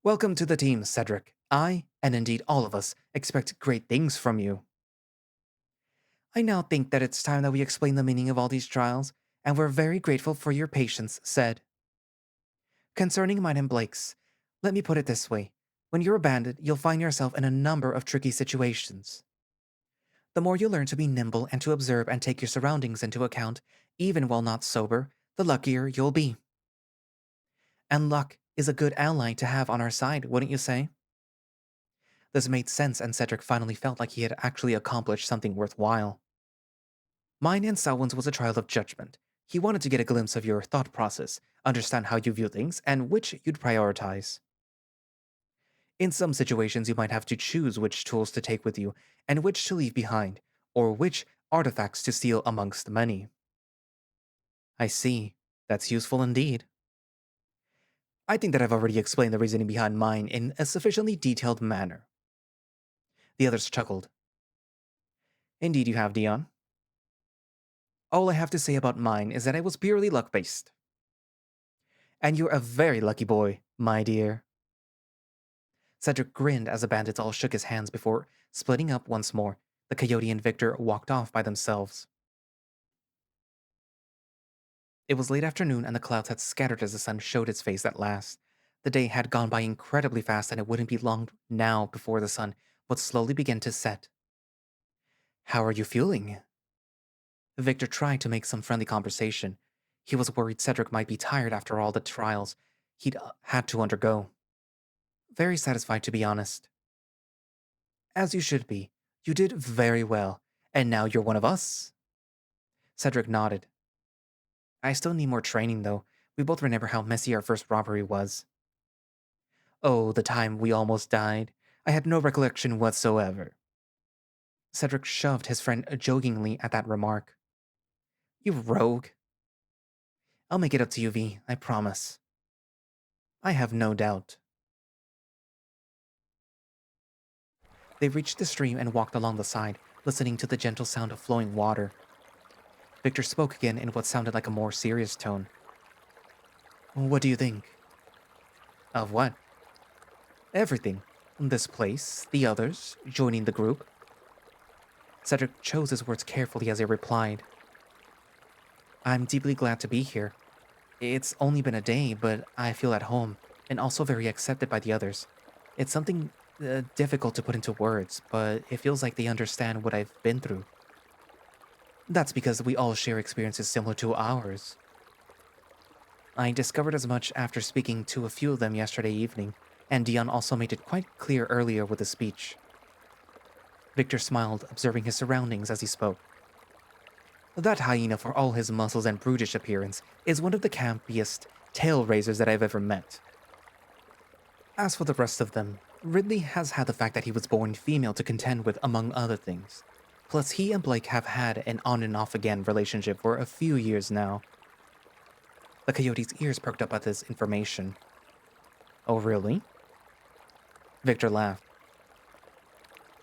Welcome to the team, Cedric. I, and indeed all of us, expect great things from you. I now think that it's time that we explain the meaning of all these trials, and we're very grateful for your patience, Ced. Concerning mine and Blake's, let me put it this way. When you're a bandit, you'll find yourself in a number of tricky situations. The more you learn to be nimble and to observe and take your surroundings into account, even while not sober, the luckier you'll be. And luck is a good ally to have on our side, wouldn't you say? This made sense, and Cedric finally felt like he had actually accomplished something worthwhile. Mine and Selwyn's was a trial of judgment. He wanted to get a glimpse of your thought process, understand how you view things, and which you'd prioritize. In some situations, you might have to choose which tools to take with you and which to leave behind, or which artifacts to steal amongst many. I see. That's useful indeed. I think that I've already explained the reasoning behind mine in a sufficiently detailed manner. The others chuckled. Indeed you have, Dion. All I have to say about mine is that it was purely luck-based. And you're a very lucky boy, my dear. Cedric grinned as the bandits all shook his hands before splitting up once more. The coyote and Victor walked off by themselves. It was late afternoon and the clouds had scattered as the sun showed its face at last. The day had gone by incredibly fast and it wouldn't be long now before the sun would slowly begin to set. How are you feeling? Victor tried to make some friendly conversation. He was worried Cedric might be tired after all the trials he'd had to undergo. Very satisfied, to be honest. As you should be. You did very well, and now you're one of us. Cedric nodded. I still need more training, though. We both remember how messy our first robbery was. Oh, the time we almost died. I had no recollection whatsoever. Cedric shoved his friend jokingly at that remark. You rogue. I'll make it up to you, V, I promise. I have no doubt. They reached the stream and walked along the side, listening to the gentle sound of flowing water. Victor spoke again in what sounded like a more serious tone. What do you think? Of what? Everything. This place, the others, joining the group. Cedric chose his words carefully as he replied. I'm deeply glad to be here. It's only been a day, but I feel at home, and also very accepted by the others. It's something difficult to put into words, but it feels like they understand what I've been through. That's because we all share experiences similar to ours. I discovered as much after speaking to a few of them yesterday evening, and Dion also made it quite clear earlier with his speech. Victor smiled, observing his surroundings as he spoke. That hyena, for all his muscles and brutish appearance, is one of the campiest tail raisers that I've ever met. As for the rest of them, Ridley has had the fact that he was born female to contend with, among other things. Plus, he and Blake have had an on-and-off-again relationship for a few years now. The coyote's ears perked up at this information. Oh, really? Victor laughed.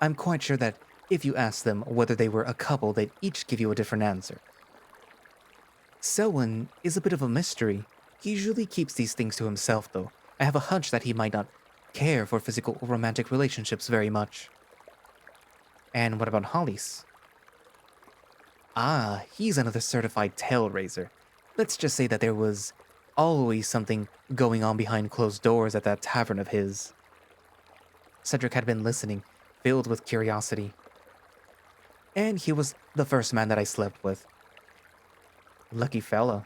I'm quite sure that if you asked them whether they were a couple, they'd each give you a different answer. Selwyn is a bit of a mystery. He usually keeps these things to himself, though. I have a hunch that he might not care for physical or romantic relationships very much. And what about Hollis? Ah, he's another certified tail raiser. Let's just say that there was always something going on behind closed doors at that tavern of his. Cedric had been listening, filled with curiosity. And he was the first man that I slept with. Lucky fella.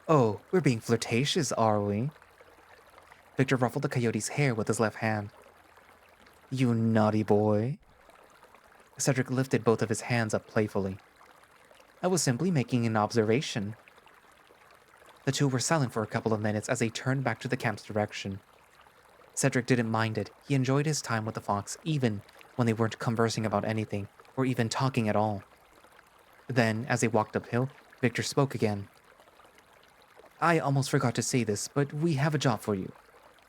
Oh, we're being flirtatious, are we? Victor ruffled the coyote's hair with his left hand. You naughty boy. Cedric lifted both of his hands up playfully. I was simply making an observation. The two were silent for a couple of minutes as they turned back to the camp's direction. Cedric didn't mind it. He enjoyed his time with the fox, even when they weren't conversing about anything, or even talking at all. Then, as they walked uphill, Victor spoke again. I almost forgot to say this, but we have a job for you.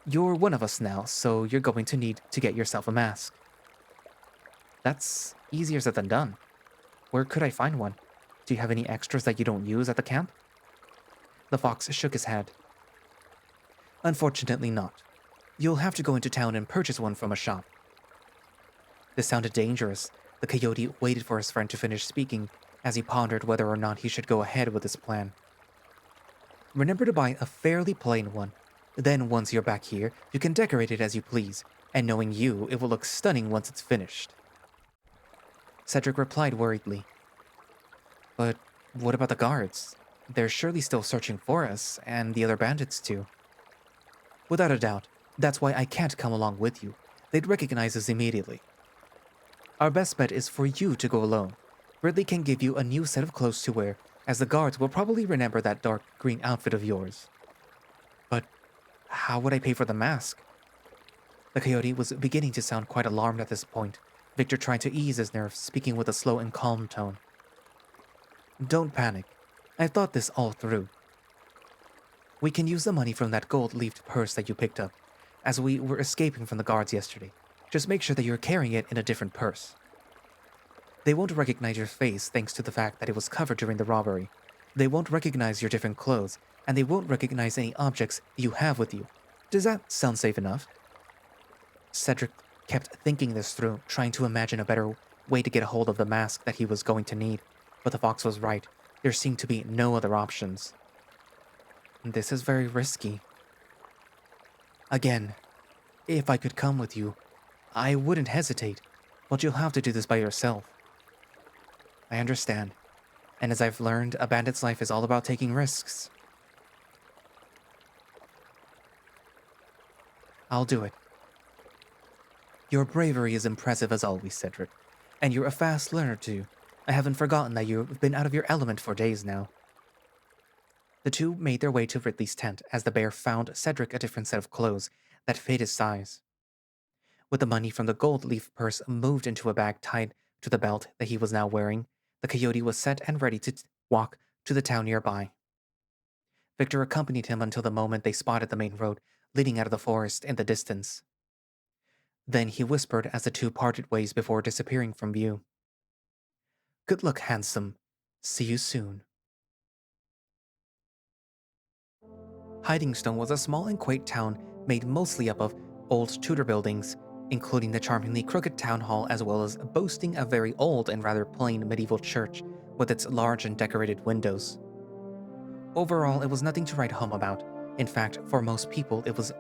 You're one of us now, so you're going to need to get yourself a mask. That's easier said than done. Where could I find one? Do you have any extras that you don't use at the camp? The fox shook his head. Unfortunately not. You'll have to go into town and purchase one from a shop. This sounded dangerous. The coyote waited for his friend to finish speaking as he pondered whether or not he should go ahead with his plan. Remember to buy a fairly plain one. Then once you're back here, you can decorate it as you please, and knowing you, it will look stunning once it's finished. Cedric replied worriedly. But what about the guards? They're surely still searching for us, and the other bandits too. Without a doubt. That's why I can't come along with you. They'd recognize us immediately. Our best bet is for you to go alone. Ridley can give you a new set of clothes to wear, as the guards will probably remember that dark green outfit of yours. But how would I pay for the mask? The coyote was beginning to sound quite alarmed at this point. Victor tried to ease his nerves, speaking with a slow and calm tone. Don't panic. I've thought this all through. We can use the money from that gold-leafed purse that you picked up, as we were escaping from the guards yesterday. Just make sure that you're carrying it in a different purse. They won't recognize your face thanks to the fact that it was covered during the robbery. They won't recognize your different clothes, and they won't recognize any objects you have with you. Does that sound safe enough? Cedric kept thinking this through, trying to imagine a better way to get a hold of the mask that he was going to need, but the fox was right. There seemed to be no other options. This is very risky. Again, if I could come with you, I wouldn't hesitate, but you'll have to do this by yourself. I understand, and as I've learned, a bandit's life is all about taking risks. I'll do it. Your bravery is impressive as always, Cedric, and you're a fast learner too. I haven't forgotten that you've been out of your element for days now. The two made their way to Ridley's tent as the bear found Cedric a different set of clothes that fit his size. With the money from the gold leaf purse moved into a bag tied to the belt that he was now wearing, the coyote was set and ready to walk to the town nearby. Victor accompanied him until the moment they spotted the main road leading out of the forest in the distance. Then he whispered as the two parted ways before disappearing from view. Good luck, handsome. See you soon. Hidingstone was a small and quaint town made mostly up of old Tudor buildings, including the charmingly crooked town hall as well as boasting a very old and rather plain medieval church with its large and decorated windows. Overall, it was nothing to write home about. In fact, for most people, it was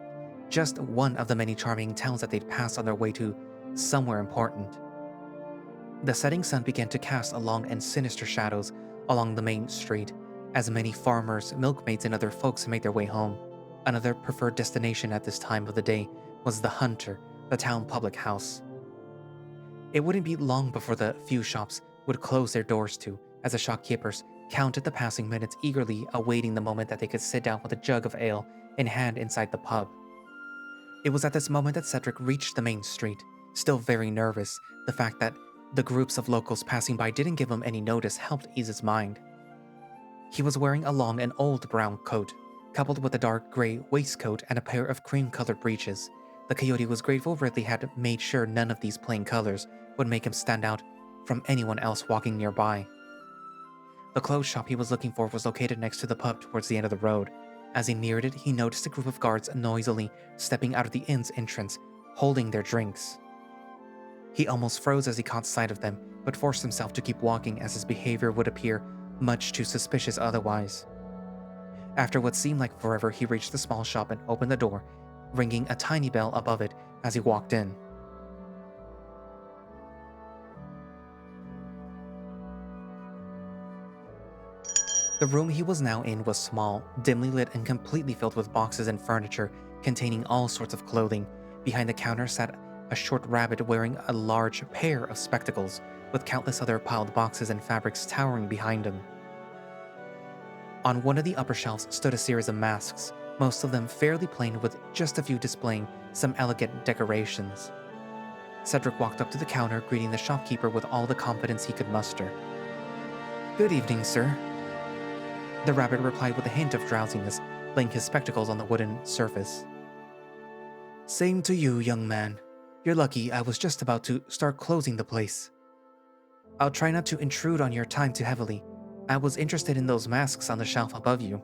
just one of the many charming towns that they'd passed on their way to somewhere important. The setting sun began to cast long and sinister shadows along the main street, as many farmers, milkmaids, and other folks made their way home. Another preferred destination at this time of the day was the Hunter, the town public house. It wouldn't be long before the few shops would close their doors too, as the shopkeepers counted the passing minutes eagerly awaiting the moment that they could sit down with a jug of ale in hand inside the pub. It was at this moment that Cedric reached the main street, still very nervous. The fact that the groups of locals passing by didn't give him any notice helped ease his mind. He was wearing a long and old brown coat, coupled with a dark gray waistcoat and a pair of cream-colored breeches. The coyote was grateful Ridley had made sure none of these plain colors would make him stand out from anyone else walking nearby. The clothes shop he was looking for was located next to the pub towards the end of the road. As he neared it, he noticed a group of guards noisily stepping out of the inn's entrance, holding their drinks. He almost froze as he caught sight of them, but forced himself to keep walking as his behavior would appear much too suspicious otherwise. After what seemed like forever, he reached the small shop and opened the door, ringing a tiny bell above it as he walked in. The room he was now in was small, dimly lit and completely filled with boxes and furniture containing all sorts of clothing. Behind the counter sat a short rabbit wearing a large pair of spectacles, with countless other piled boxes and fabrics towering behind him. On one of the upper shelves stood a series of masks, most of them fairly plain with just a few displaying some elegant decorations. Cedric walked up to the counter, greeting the shopkeeper with all the confidence he could muster. "Good evening, sir." The rabbit replied with a hint of drowsiness, laying his spectacles on the wooden surface. "Same to you, young man. You're lucky I was just about to start closing the place. I'll try not to intrude on your time too heavily. I was interested in those masks on the shelf above you."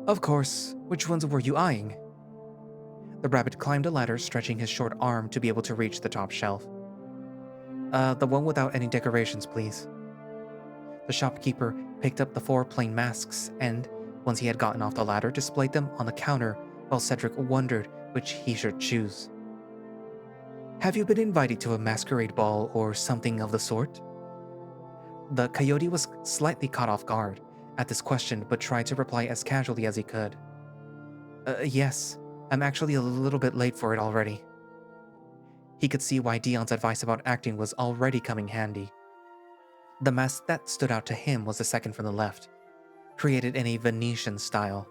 "Of course. Which ones were you eyeing?" The rabbit climbed a ladder, stretching his short arm to be able to reach the top shelf. The one without any decorations, please." The shopkeeper picked up the 4 plain masks and, once he had gotten off the ladder, displayed them on the counter while Cedric wondered which he should choose. "Have you been invited to a masquerade ball or something of the sort?" The coyote was slightly caught off guard at this question, but tried to reply as casually as he could. Yes, I'm actually a little bit late for it already." He could see why Dion's advice about acting was already coming handy. The mask that stood out to him was the second from the left, created in a Venetian style.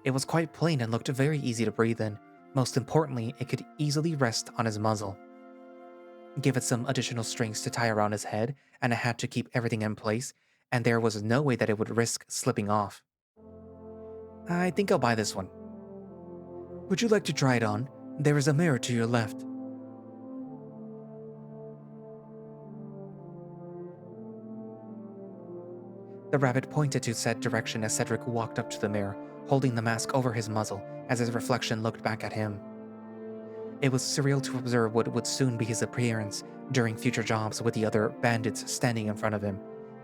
It was quite plain and looked very easy to breathe in. Most importantly, it could easily rest on his muzzle. Give it some additional strings to tie around his head and a hat to keep everything in place, and there was no way that it would risk slipping off. "I think I'll buy this one." "Would you like to try it on? There is a mirror to your left." The rabbit pointed to said direction as Cedric walked up to the mirror, holding the mask over his muzzle as his reflection looked back at him. It was surreal to observe what would soon be his appearance during future jobs with the other bandits standing in front of him,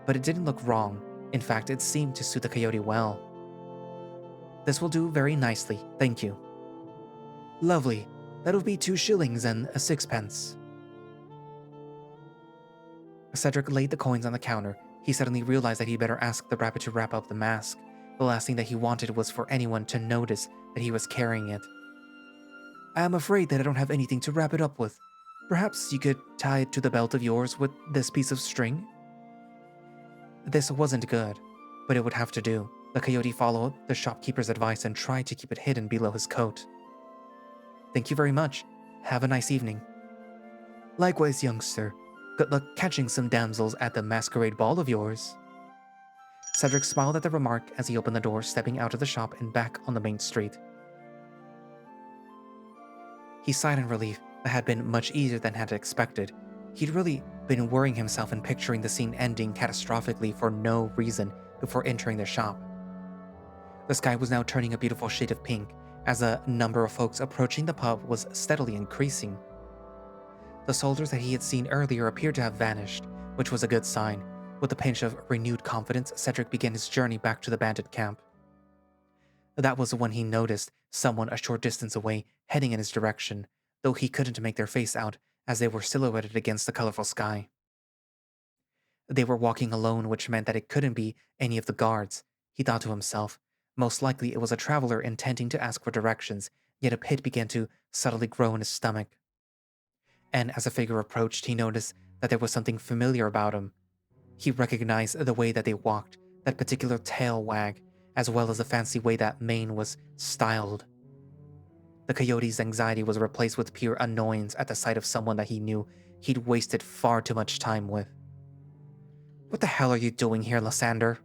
but it didn't look wrong. In fact, it seemed to suit the coyote well. "This will do very nicely, thank you." "Lovely. That'll be 2 shillings and a 6 pence. Cedric laid the coins on the counter. He suddenly realized that he'd better ask the rabbit to wrap up the mask. The last thing that he wanted was for anyone to notice that he was carrying it. "I am afraid that I don't have anything to wrap it up with. Perhaps you could tie it to the belt of yours with this piece of string?" This wasn't good, but it would have to do. The coyote followed the shopkeeper's advice and tried to keep it hidden below his coat. "Thank you very much. Have a nice evening." "Likewise, youngster. Good luck catching some damsels at the masquerade ball of yours." Cedric smiled at the remark as he opened the door, stepping out of the shop and back on the main street. He sighed in relief. That had been much easier than had expected. He'd really been worrying himself and picturing the scene ending catastrophically for no reason before entering the shop. The sky was now turning a beautiful shade of pink as the number of folks approaching the pub was steadily increasing. The soldiers that he had seen earlier appeared to have vanished, which was a good sign. With a pinch of renewed confidence, Cedric began his journey back to the bandit camp. That was when he noticed someone a short distance away heading in his direction, though he couldn't make their face out as they were silhouetted against the colorful sky. They were walking alone, which meant that it couldn't be any of the guards. He thought to himself, most likely it was a traveler intending to ask for directions, yet a pit began to subtly grow in his stomach. And as the figure approached, he noticed that there was something familiar about him. He recognized the way that they walked, that particular tail wag, as well as the fancy way that mane was styled. The coyote's anxiety was replaced with pure annoyance at the sight of someone that he knew he'd wasted far too much time with. "What the hell are you doing here, Lysander?"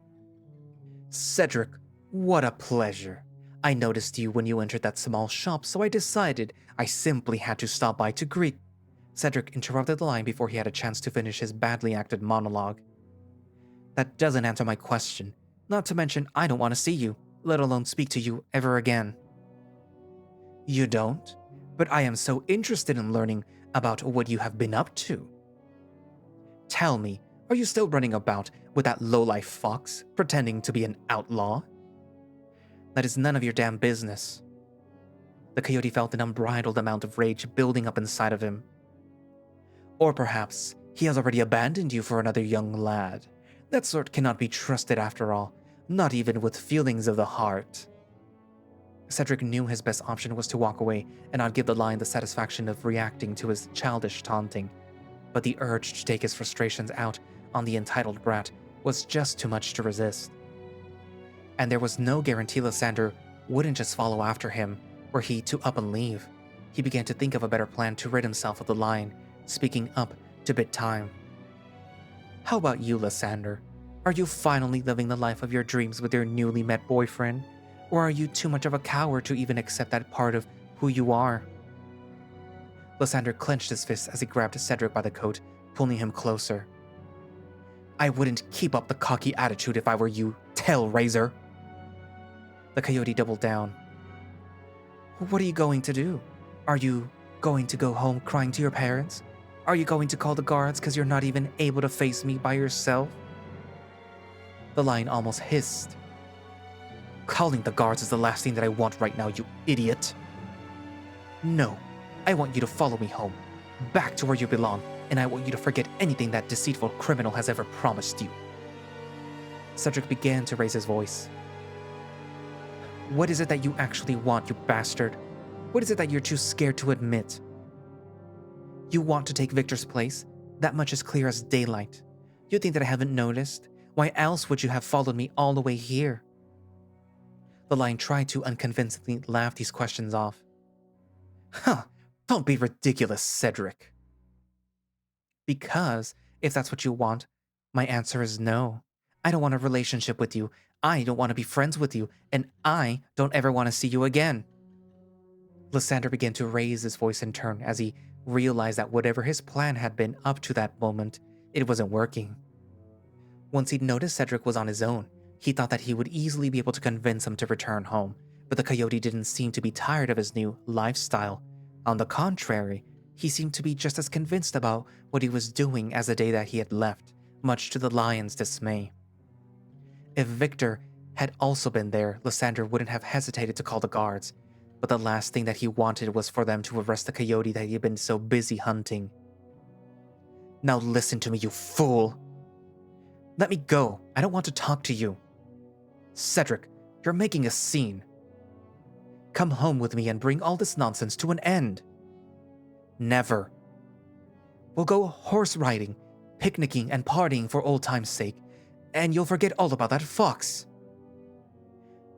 "Cedric, what a pleasure. I noticed you when you entered that small shop, so I decided I simply had to stop by to greet." Cedric interrupted the line before he had a chance to finish his badly acted monologue. "That doesn't answer my question. Not to mention, I don't want to see you, let alone speak to you ever again." "You don't? But I am so interested in learning about what you have been up to. Tell me, are you still running about with that lowlife fox, pretending to be an outlaw?" "That is none of your damn business." The coyote felt an unbridled amount of rage building up inside of him. "Or perhaps he has already abandoned you for another young lad. That sort cannot be trusted after all, not even with feelings of the heart." Cedric knew his best option was to walk away and not give the lion the satisfaction of reacting to his childish taunting. But the urge to take his frustrations out on the entitled brat was just too much to resist. And there was no guarantee Lysander wouldn't just follow after him were he to up and leave. He began to think of a better plan to rid himself of the lion, speaking up to bid time. "How about you, Lysander? Are you finally living the life of your dreams with your newly met boyfriend? Or are you too much of a coward to even accept that part of who you are?" Lysander clenched his fists as he grabbed Cedric by the coat, pulling him closer. "I wouldn't keep up the cocky attitude if I were you, tail raiser." The coyote doubled down. "What are you going to do? Are you going to go home crying to your parents? Are you going to call the guards because you're not even able to face me by yourself?" The lion almost hissed. "Calling the guards is the last thing that I want right now, you idiot. No, I want you to follow me home, back to where you belong, and I want you to forget anything that deceitful criminal has ever promised you." Cedric began to raise his voice. "What is it that you actually want, you bastard? What is it that you're too scared to admit? You want to take Victor's place? That much is clear as daylight. You think that I haven't noticed? Why else would you have followed me all the way here?" The lion tried to unconvincingly laugh these questions off. "Huh, don't be ridiculous, Cedric." "Because, if that's what you want, my answer is no. I don't want a relationship with you. I don't want to be friends with you, and I don't ever want to see you again." Lysander began to raise his voice in turn as he realized that whatever his plan had been up to that moment, it wasn't working. Once he'd noticed Cedric was on his own, he thought that he would easily be able to convince him to return home, but the coyote didn't seem to be tired of his new lifestyle. On the contrary, he seemed to be just as convinced about what he was doing as the day that he had left, much to the lion's dismay. If Victor had also been there, Lysander wouldn't have hesitated to call the guards, but the last thing that he wanted was for them to arrest the coyote that he had been so busy hunting. "Now listen to me, you fool! Let me go, I don't want to talk to you. Cedric, you're making a scene. Come home with me and bring all this nonsense to an end." "Never. We'll go horse riding, picnicking, and partying for old time's sake, and you'll forget all about that fox.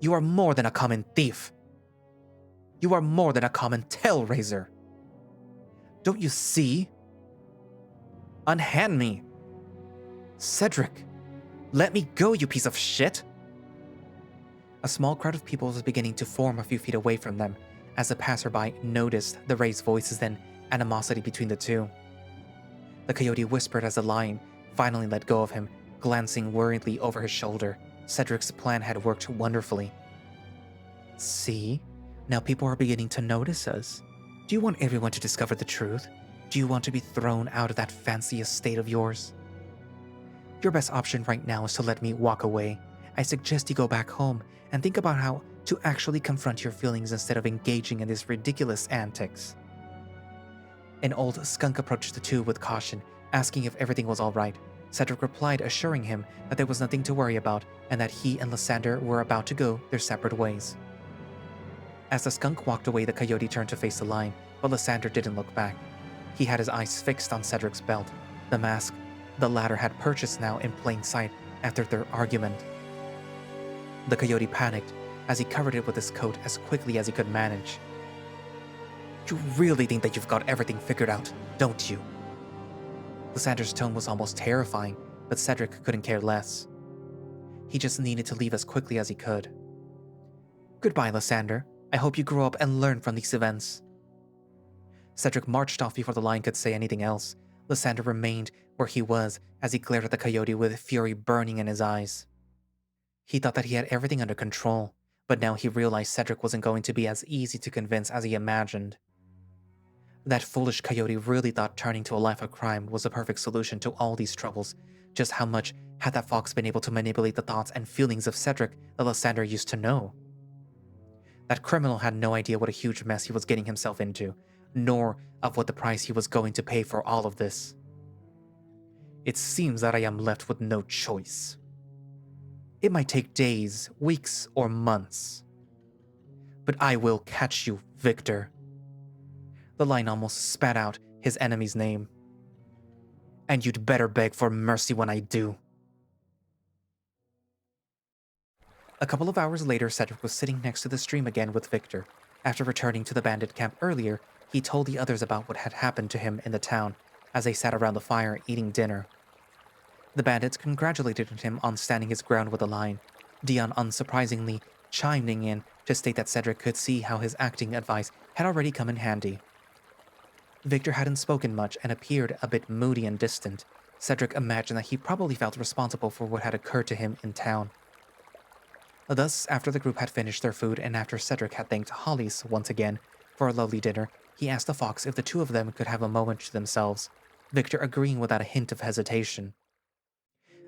You are more than a common thief. You are more than a common tail-raiser. Don't you see? Unhand me. Cedric, let me go, you piece of shit." A small crowd of people was beginning to form a few feet away from them as a passerby noticed the raised voices and animosity between the two. The coyote whispered as the lion finally let go of him, glancing worriedly over his shoulder. Cedric's plan had worked wonderfully. "See? Now people are beginning to notice us. Do you want everyone to discover the truth? Do you want to be thrown out of that fancy estate of yours? Your best option right now is to let me walk away. I suggest you go back home and think about how to actually confront your feelings instead of engaging in these ridiculous antics." An old skunk approached the two with caution, asking if everything was all right. Cedric replied, assuring him that there was nothing to worry about and that he and Lysander were about to go their separate ways. As the skunk walked away, the coyote turned to face the lion, but Lysander didn't look back. He had his eyes fixed on Cedric's belt, the mask the latter had purchased now in plain sight after their argument. The coyote panicked as he covered it with his coat as quickly as he could manage. "You really think that you've got everything figured out, don't you?" Lysander's tone was almost terrifying, but Cedric couldn't care less. He just needed to leave as quickly as he could. "Goodbye, Lysander. I hope you grow up and learn from these events." Cedric marched off before the lion could say anything else. Lysander remained where he was as he glared at the coyote with fury burning in his eyes. He thought that he had everything under control, but now he realized Cedric wasn't going to be as easy to convince as he imagined. That foolish coyote really thought turning to a life of crime was the perfect solution to all these troubles. Just how much had that fox been able to manipulate the thoughts and feelings of Cedric that Lysander used to know? That criminal had no idea what a huge mess he was getting himself into, nor of what the price he was going to pay for all of this. "It seems that I am left with no choice. It might take days, weeks, or months. But I will catch you, Victor." The lion almost spat out his enemy's name. "And you'd better beg for mercy when I do." A couple of hours later, Cedric was sitting next to the stream again with Victor. After returning to the bandit camp earlier, he told the others about what had happened to him in the town as they sat around the fire eating dinner. The bandits congratulated him on standing his ground with the lion, Dion unsurprisingly chiming in to state that Cedric could see how his acting advice had already come in handy. Victor hadn't spoken much and appeared a bit moody and distant. Cedric imagined that he probably felt responsible for what had occurred to him in town. Thus, after the group had finished their food and after Cedric had thanked Hollis once again for a lovely dinner, he asked the fox if the two of them could have a moment to themselves, Victor agreeing without a hint of hesitation.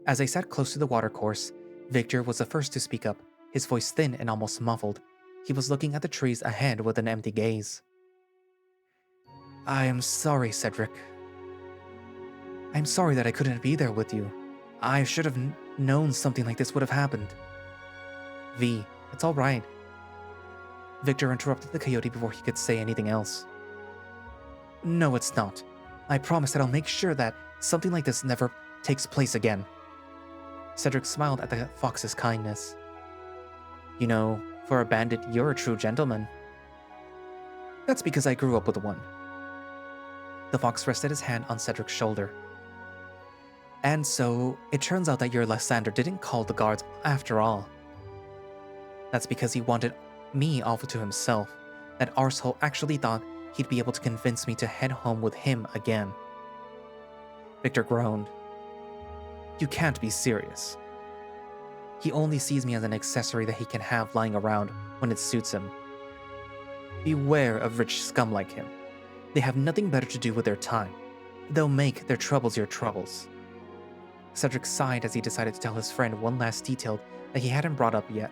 As they sat close to the watercourse, Victor was the first to speak up, his voice thin and almost muffled. He was looking at the trees ahead with an empty gaze. "I am sorry, Cedric. I'm sorry that I couldn't be there with you. I should have known something like this would have happened." "V, it's all right." Victor interrupted the coyote before he could say anything else. "No, it's not. I promise that I'll make sure that something like this never takes place again." Cedric smiled at the fox's kindness. "You know, for a bandit, you're a true gentleman." "That's because I grew up with one." The fox rested his hand on Cedric's shoulder. "And so, it turns out that your Lysander didn't call the guards after all." "That's because he wanted me off to himself. That arsehole actually thought he'd be able to convince me to head home with him again." Victor groaned. You can't be serious. He only sees me as an accessory that he can have lying around when it suits him. Beware of rich scum like him. They have nothing better to do with their time. They'll make their troubles your troubles. Cedric sighed as he decided to tell his friend one last detail that he hadn't brought up yet.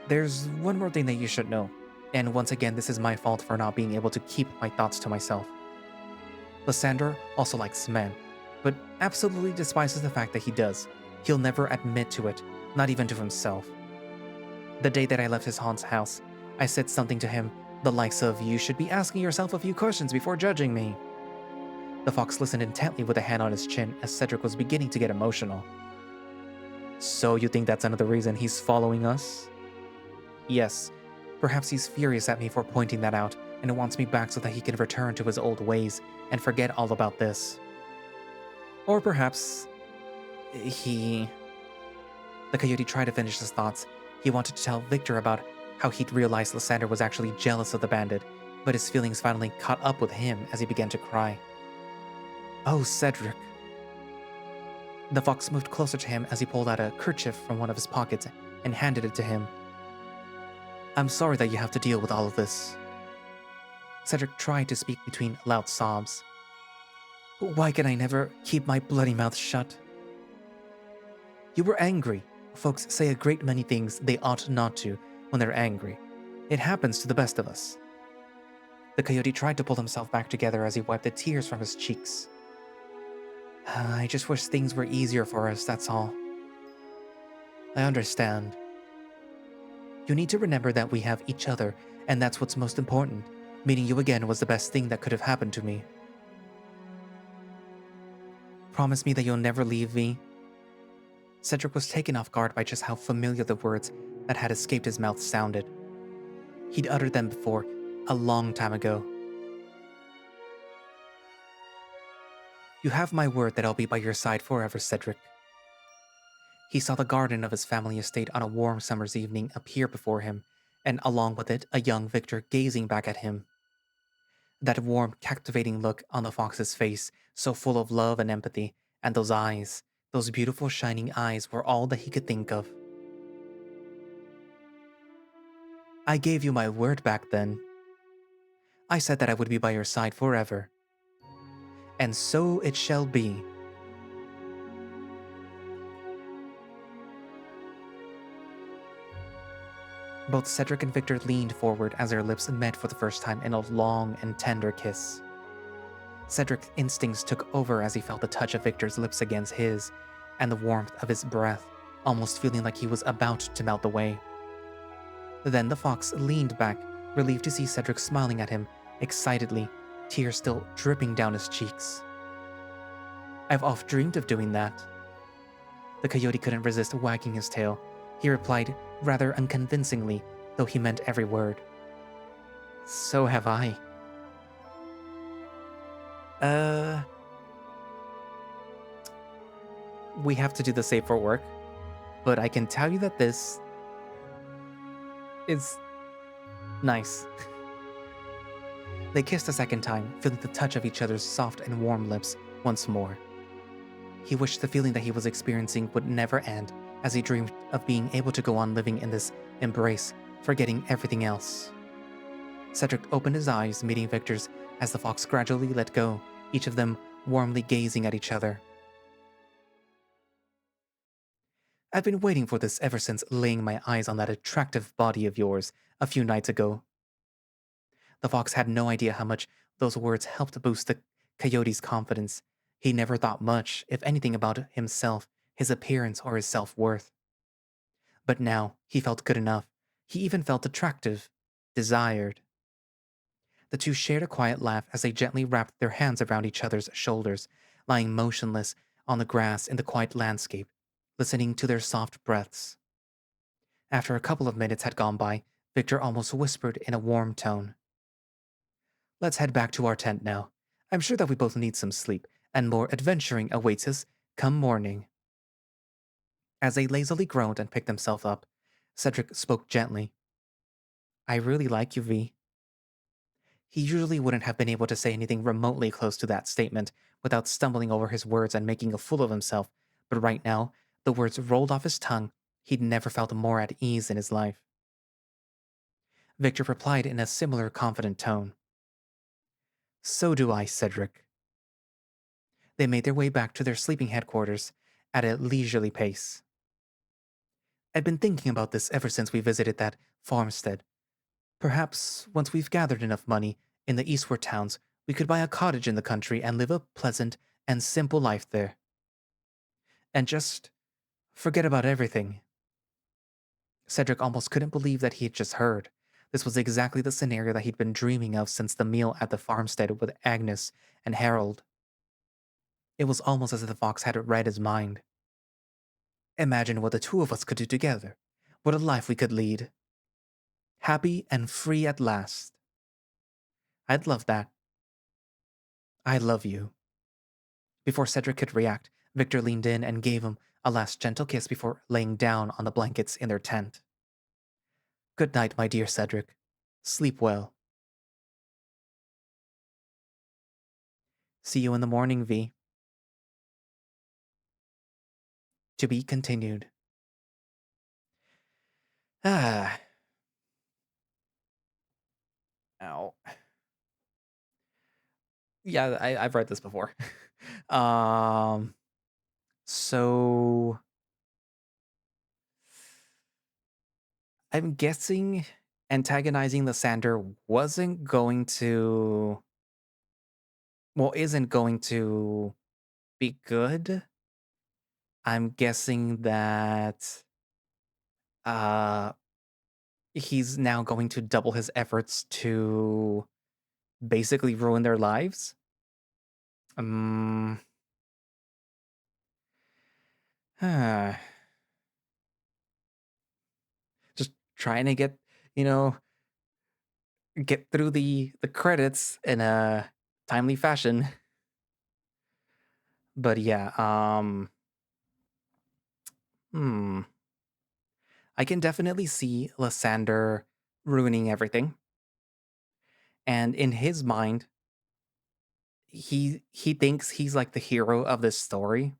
There's one more thing that you should know, and once again, this is my fault for not being able to keep my thoughts to myself. Lysander also likes men, but absolutely despises the fact that he does. He'll never admit to it, not even to himself. The day that I left his aunt's house, I said something to him, the likes of, "You should be asking yourself a few questions before judging me." The fox listened intently with a hand on his chin as Cedric was beginning to get emotional. "So you think that's another reason he's following us?" "Yes. Perhaps he's furious at me for pointing that out and wants me back so that he can return to his old ways and forget all about this. Or perhaps he..." The coyote tried to finish his thoughts. He wanted to tell Victor about how he'd realized Lysander was actually jealous of the bandit, but his feelings finally caught up with him as he began to cry. "Oh, Cedric." The fox moved closer to him as he pulled out a kerchief from one of his pockets and handed it to him. "I'm sorry that you have to deal with all of this." Cedric tried to speak between loud sobs. "Why can I never keep my bloody mouth shut?" "You were angry. Folks say a great many things they ought not to when they're angry. It happens to the best of us." The coyote tried to pull himself back together as he wiped the tears from his cheeks. "I just wish things were easier for us, that's all." "I understand. You need to remember that we have each other, and that's what's most important. Meeting you again was the best thing that could have happened to me." "Promise me that you'll never leave me." Cedric was taken off guard by just how familiar the words that had escaped his mouth sounded. He'd uttered them before, a long time ago. "You have my word that I'll be by your side forever, Cedric." He saw the garden of his family estate on a warm summer's evening appear before him, and along with it, a young Victor gazing back at him. That warm, captivating look on the fox's face, so full of love and empathy, and those eyes, those beautiful shining eyes were all that he could think of. "I gave you my word back then. I said that I would be by your side forever. And so it shall be." Both Cedric and Victor leaned forward as their lips met for the first time in a long and tender kiss. Cedric's instincts took over as he felt the touch of Victor's lips against his, and the warmth of his breath, almost feeling like he was about to melt away. Then the fox leaned back, relieved to see Cedric smiling at him, excitedly, tears still dripping down his cheeks. "I've oft dreamed of doing that." The coyote couldn't resist wagging his tail. He replied rather unconvincingly, though he meant every word. "So have I." We have to do the save for work, but I can tell you that this is nice." They kissed a second time, feeling the touch of each other's soft and warm lips once more. He wished the feeling that he was experiencing would never end, as he dreamed of being able to go on living in this embrace, forgetting everything else. Cedric opened his eyes, meeting Victor's as the fox gradually let go, each of them warmly gazing at each other. "I've been waiting for this ever since laying my eyes on that attractive body of yours a few nights ago." The fox had no idea how much those words helped boost the coyote's confidence. He never thought much, if anything, about himself, his appearance, or his self-worth. But now, he felt good enough. He even felt attractive, desired. The two shared a quiet laugh as they gently wrapped their hands around each other's shoulders, lying motionless on the grass in the quiet landscape, listening to their soft breaths. After a couple of minutes had gone by, Victor almost whispered in a warm tone. "Let's head back to our tent now. I'm sure that we both need some sleep, and more adventuring awaits us come morning." As they lazily groaned and picked themselves up, Cedric spoke gently. "I really like you, V." He usually wouldn't have been able to say anything remotely close to that statement without stumbling over his words and making a fool of himself, but right now, the words rolled off his tongue. He'd never felt more at ease in his life. Victor replied in a similar confident tone. So do I, Cedric. They made their way back to their sleeping headquarters at a leisurely pace. I'd been thinking about this ever since we visited that farmstead. Perhaps, once we've gathered enough money in the eastward towns, we could buy a cottage in the country and live a pleasant and simple life there. And just forget about everything. Cedric almost couldn't believe that he had just heard. This was exactly the scenario that he'd been dreaming of since the meal at the farmstead with Agnes and Harold. It was almost as if the fox had read his mind. Imagine what the two of us could do together. What a life we could lead. Happy and free at last. I'd love that. I love you. Before Cedric could react, Victor leaned in and gave him a last gentle kiss before laying down on the blankets in their tent. Good night, my dear Cedric. Sleep well. See you in the morning, V. To be continued. Ah. Ow. Yeah, I've read this before. um, so I'm guessing antagonizing the Sander wasn't going to, well, isn't going to be good. I'm guessing that uh he's now going to double his efforts to basically ruin their lives. Um, huh. Just trying to get, you know, get through the credits in a timely fashion. But yeah, hmm. I can definitely see Lysander ruining everything. And in his mind, he thinks he's like the hero of this story,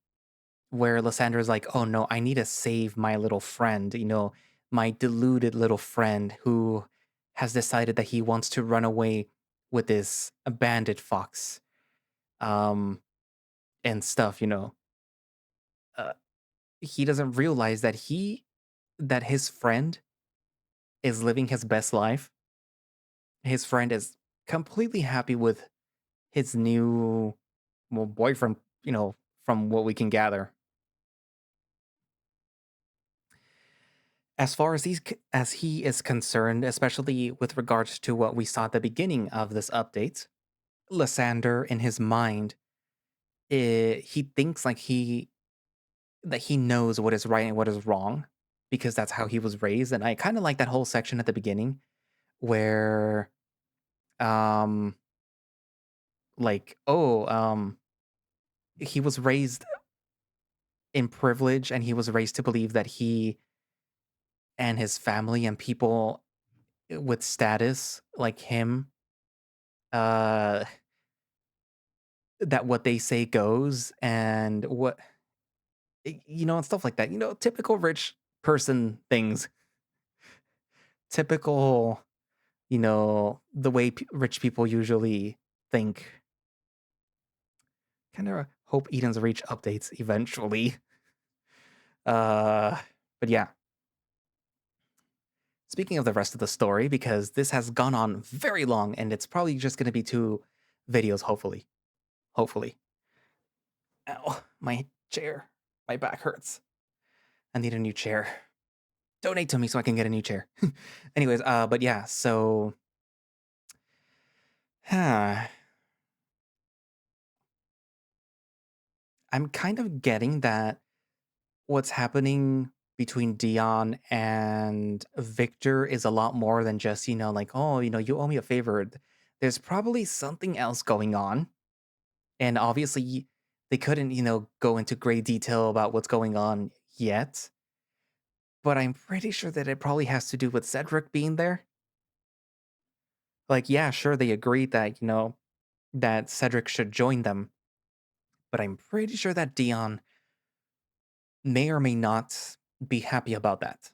where Lysander's like, "Oh no, I need to save my little friend, my deluded little friend who has decided that he wants to run away with this bandit fox." Um and stuff. Uh, he doesn't realize that his friend is living his best life. His friend is completely happy with his new, well, boyfriend, from what we can gather. As far as as he is concerned, especially with regards to what we saw at the beginning of this update, Lysander in his mind, he thinks like he knows what is right and what is wrong because that's how he was raised. And I kind of like that whole section at the beginning where um like, he was raised in privilege and he was raised to believe that he and his family and people with status like him, uh that what they say goes, and and stuff like that, typical rich person things, typical, the way rich people usually think. Kind of hope Eden's Reach updates eventually. uh but yeah, speaking of the rest of the story, because this has gone on very long and it's probably just going to be 2 videos, hopefully. Ow, my chair, my back hurts. I need a new chair. Donate to me so I can get a new chair. Anyways, but yeah, so huh, I'm kind of getting that what's happening between Dion and Victor is a lot more than just, like, oh, you owe me a favor. There's probably something else going on. And obviously, they couldn't, go into great detail about what's going on yet. But I'm pretty sure that it probably has to do with Cedric being there. Like, yeah, sure, they agreed that, that Cedric should join them, but I'm pretty sure that Dion may or may not be happy about that.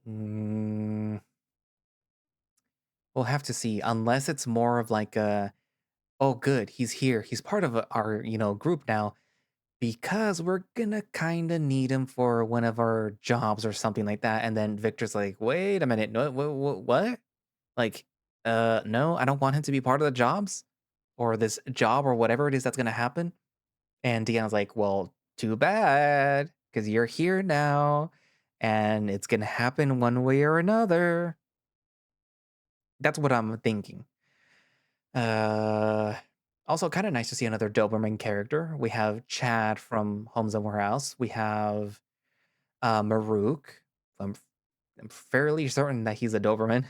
Mm, we'll have to see, unless it's more of like a, oh, good, he's here. He's part of our, group now because we're gonna kind of need him for one of our jobs or something like that. And then Victor's like, wait a minute, no, what? Like, no, I don't want him to be part of the jobs or this job or whatever it is that's gonna happen. And Deanna's like, well, too bad, because you're here now, and it's gonna happen one way or another. That's what I'm thinking. Uh, Also, kind of nice to see another Doberman character. We have Chad from Home Somewhere Else. We have Maruk. I'm, I'm fairly certain that he's a Doberman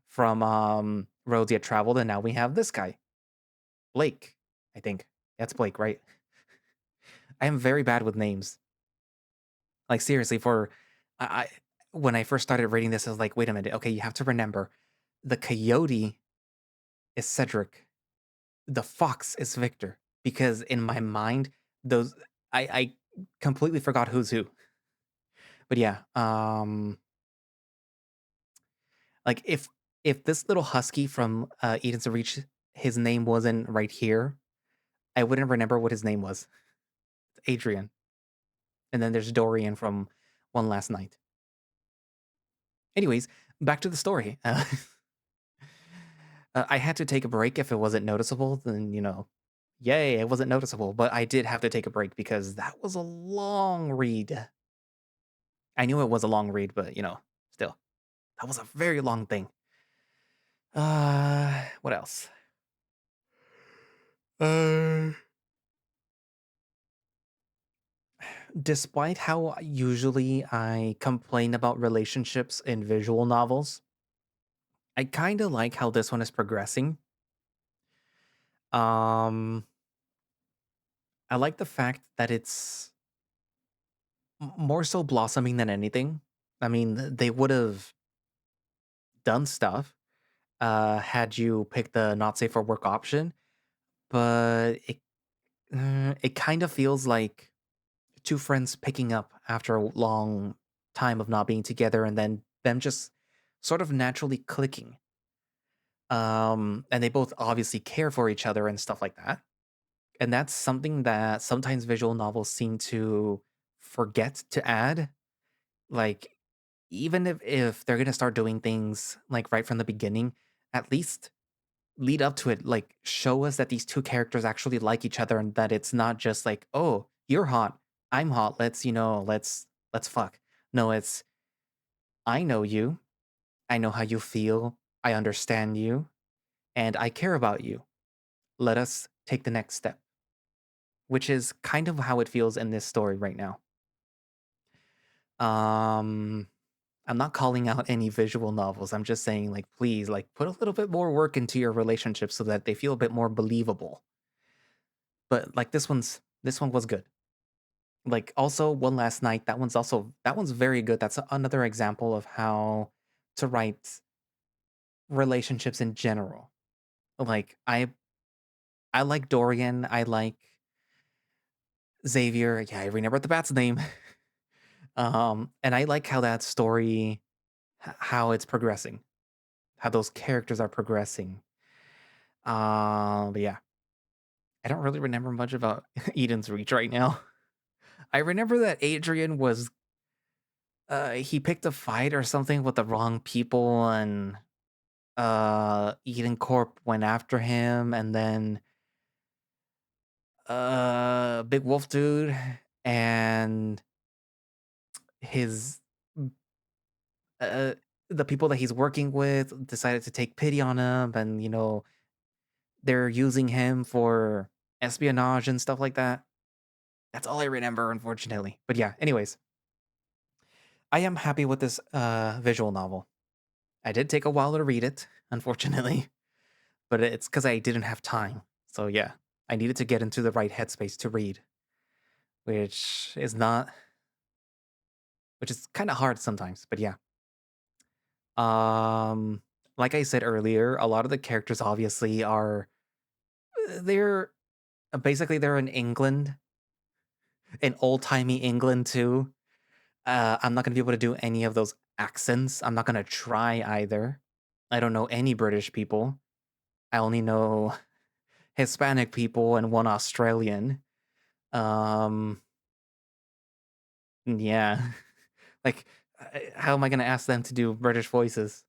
from Roads Yet Traveled, and now we have this guy, Blake. I think that's Blake, right? I am very bad with names. Like seriously, for I when I first started reading this, I was like, wait a minute. Okay, you have to remember, the coyote is Cedric, the fox is Victor, because in my mind, those I completely forgot who's who. But yeah, like if this little husky from Eden's Reach, his name wasn't right here, I wouldn't remember what his name was. It's Adrian, and then there's Dorian from One Last Night. Anyways, back to the story. I had to take a break if it wasn't noticeable, then, yay, it wasn't noticeable. But I did have to take a break because that was a long read. I knew it was a long read, but, still, that was a very long thing. What else? Uh, Despite how usually I complain about relationships in visual novels, I kind of like how this one is progressing. Um, I like the fact that it's more so blossoming than anything. I mean, they would have done stuff had you picked the not safe for work option, but it kind of feels like two friends picking up after a long time of not being together, and then them just sort of naturally clicking. And they both obviously care for each other and stuff like that. And that's something that sometimes visual novels seem to forget to add. Like, even if they're gonna start doing things like right from the beginning, at least lead up to it. Like, show us that these two characters actually like each other, and that it's not just like, oh, you're hot, I'm hot. Let's fuck. No, it's, I know you, I know how you feel, I understand you, and I care about you. Let us take the next step, which is kind of how it feels in this story right now. Um, I'm not calling out any visual novels. I'm just saying, like, please, like, put a little bit more work into your relationship so that they feel a bit more believable. But like this one was good. Like also One Last Night, that one's very good. That's another example of how to write relationships in general. Like I like Dorian, I like Xavier. Yeah, I remember the bat's name. And I like how that story, how it's progressing, how those characters are progressing. But yeah, I don't really remember much about Eden's Reach right now. I remember that Adrian was he picked a fight or something with the wrong people, and Eden Corp went after him, and then Big Wolf Dude and his uh the people that he's working with decided to take pity on him, and they're using him for espionage and stuff like that. That's all I remember, unfortunately. But yeah, anyways, I am happy with this visual novel. I did take a while to read it, unfortunately, but it's because I didn't have time. So yeah, I needed to get into the right headspace to read, which is not, which is kind of hard sometimes. But yeah, um, like I said earlier, a lot of the characters obviously are they're basically they're in England, in old-timey England too. I'm not gonna be able to do any of those accents. I'm not gonna try either. I don't know any British people. I only know Hispanic people and one Australian. Um, yeah. Like, how am I gonna ask them to do British voices?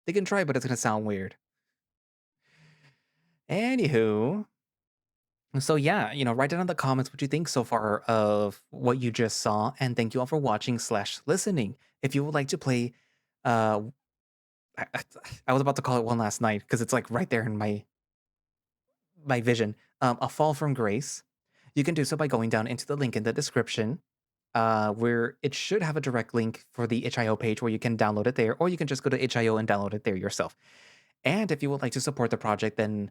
They can try, but it's gonna sound weird. Anywho, so yeah, write down in the comments what you think so far of what you just saw, and thank you all for watching slash listening. If you would like to play, uh, I, I I was about to call it one last night because it's like right there in my vision. A Fall from Grace. You can do so by going down into the link in the description, where it should have a direct link for the itch.io page where you can download it there, or you can just go to itch.io and download it there yourself. And if you would like to support the project, then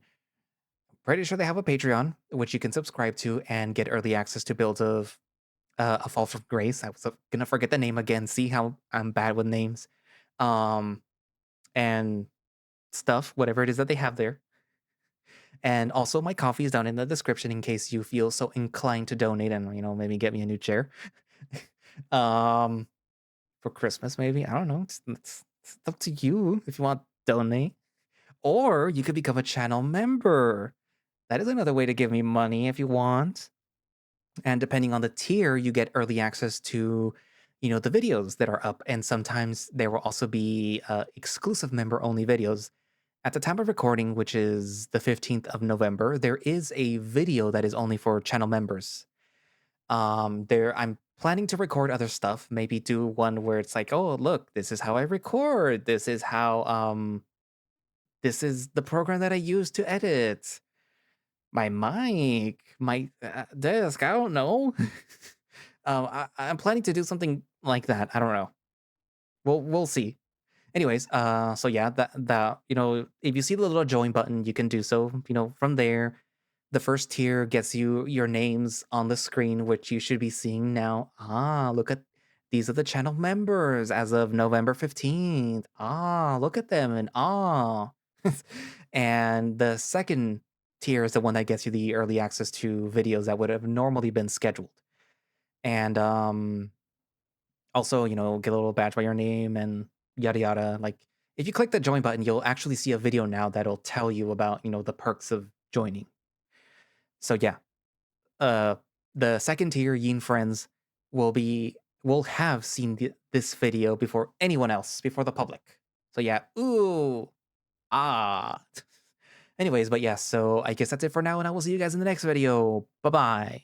pretty sure they have a Patreon, which you can subscribe to and get early access to builds of A Fall from Grace. I was gonna forget the name again. See how I'm bad with names, um, and stuff, whatever it is that they have there. And also, my coffee is down in the description in case you feel so inclined to donate and maybe get me a new chair. um, for Christmas, maybe. I don't know. It's up to you if you want to donate, or you could become a channel member. That is another way to give me money if you want. And depending on the tier, you get early access to, the videos that are up. And sometimes there will also be exclusive member only videos. At the time of recording, which is the 15th of November, there is a video that is only for channel members. I'm planning to record other stuff, maybe do one where it's like, oh, look, this is how I record. This is the program that I use to edit. My mic, my desk, I don't know. I'm planning to do something like that. I don't know. We'll see. Anyways, so yeah, that if you see the little join button, you can do so. From there, the first tier gets you your names on the screen, which you should be seeing now. Look at these are the channel members as of November 15th. Look at them and and the second tier is the one that gets you the early access to videos that would have normally been scheduled. And also, get a little badge by your name and yada yada. Like if you click the join button, you'll actually see a video now that'll tell you about, the perks of joining. So yeah, uh the second tier Yin friends will have seen this video before anyone else, before the public. So yeah, ooh, ah. Anyways, but yeah, so I guess that's it for now, and I will see you guys in the next video. Bye bye.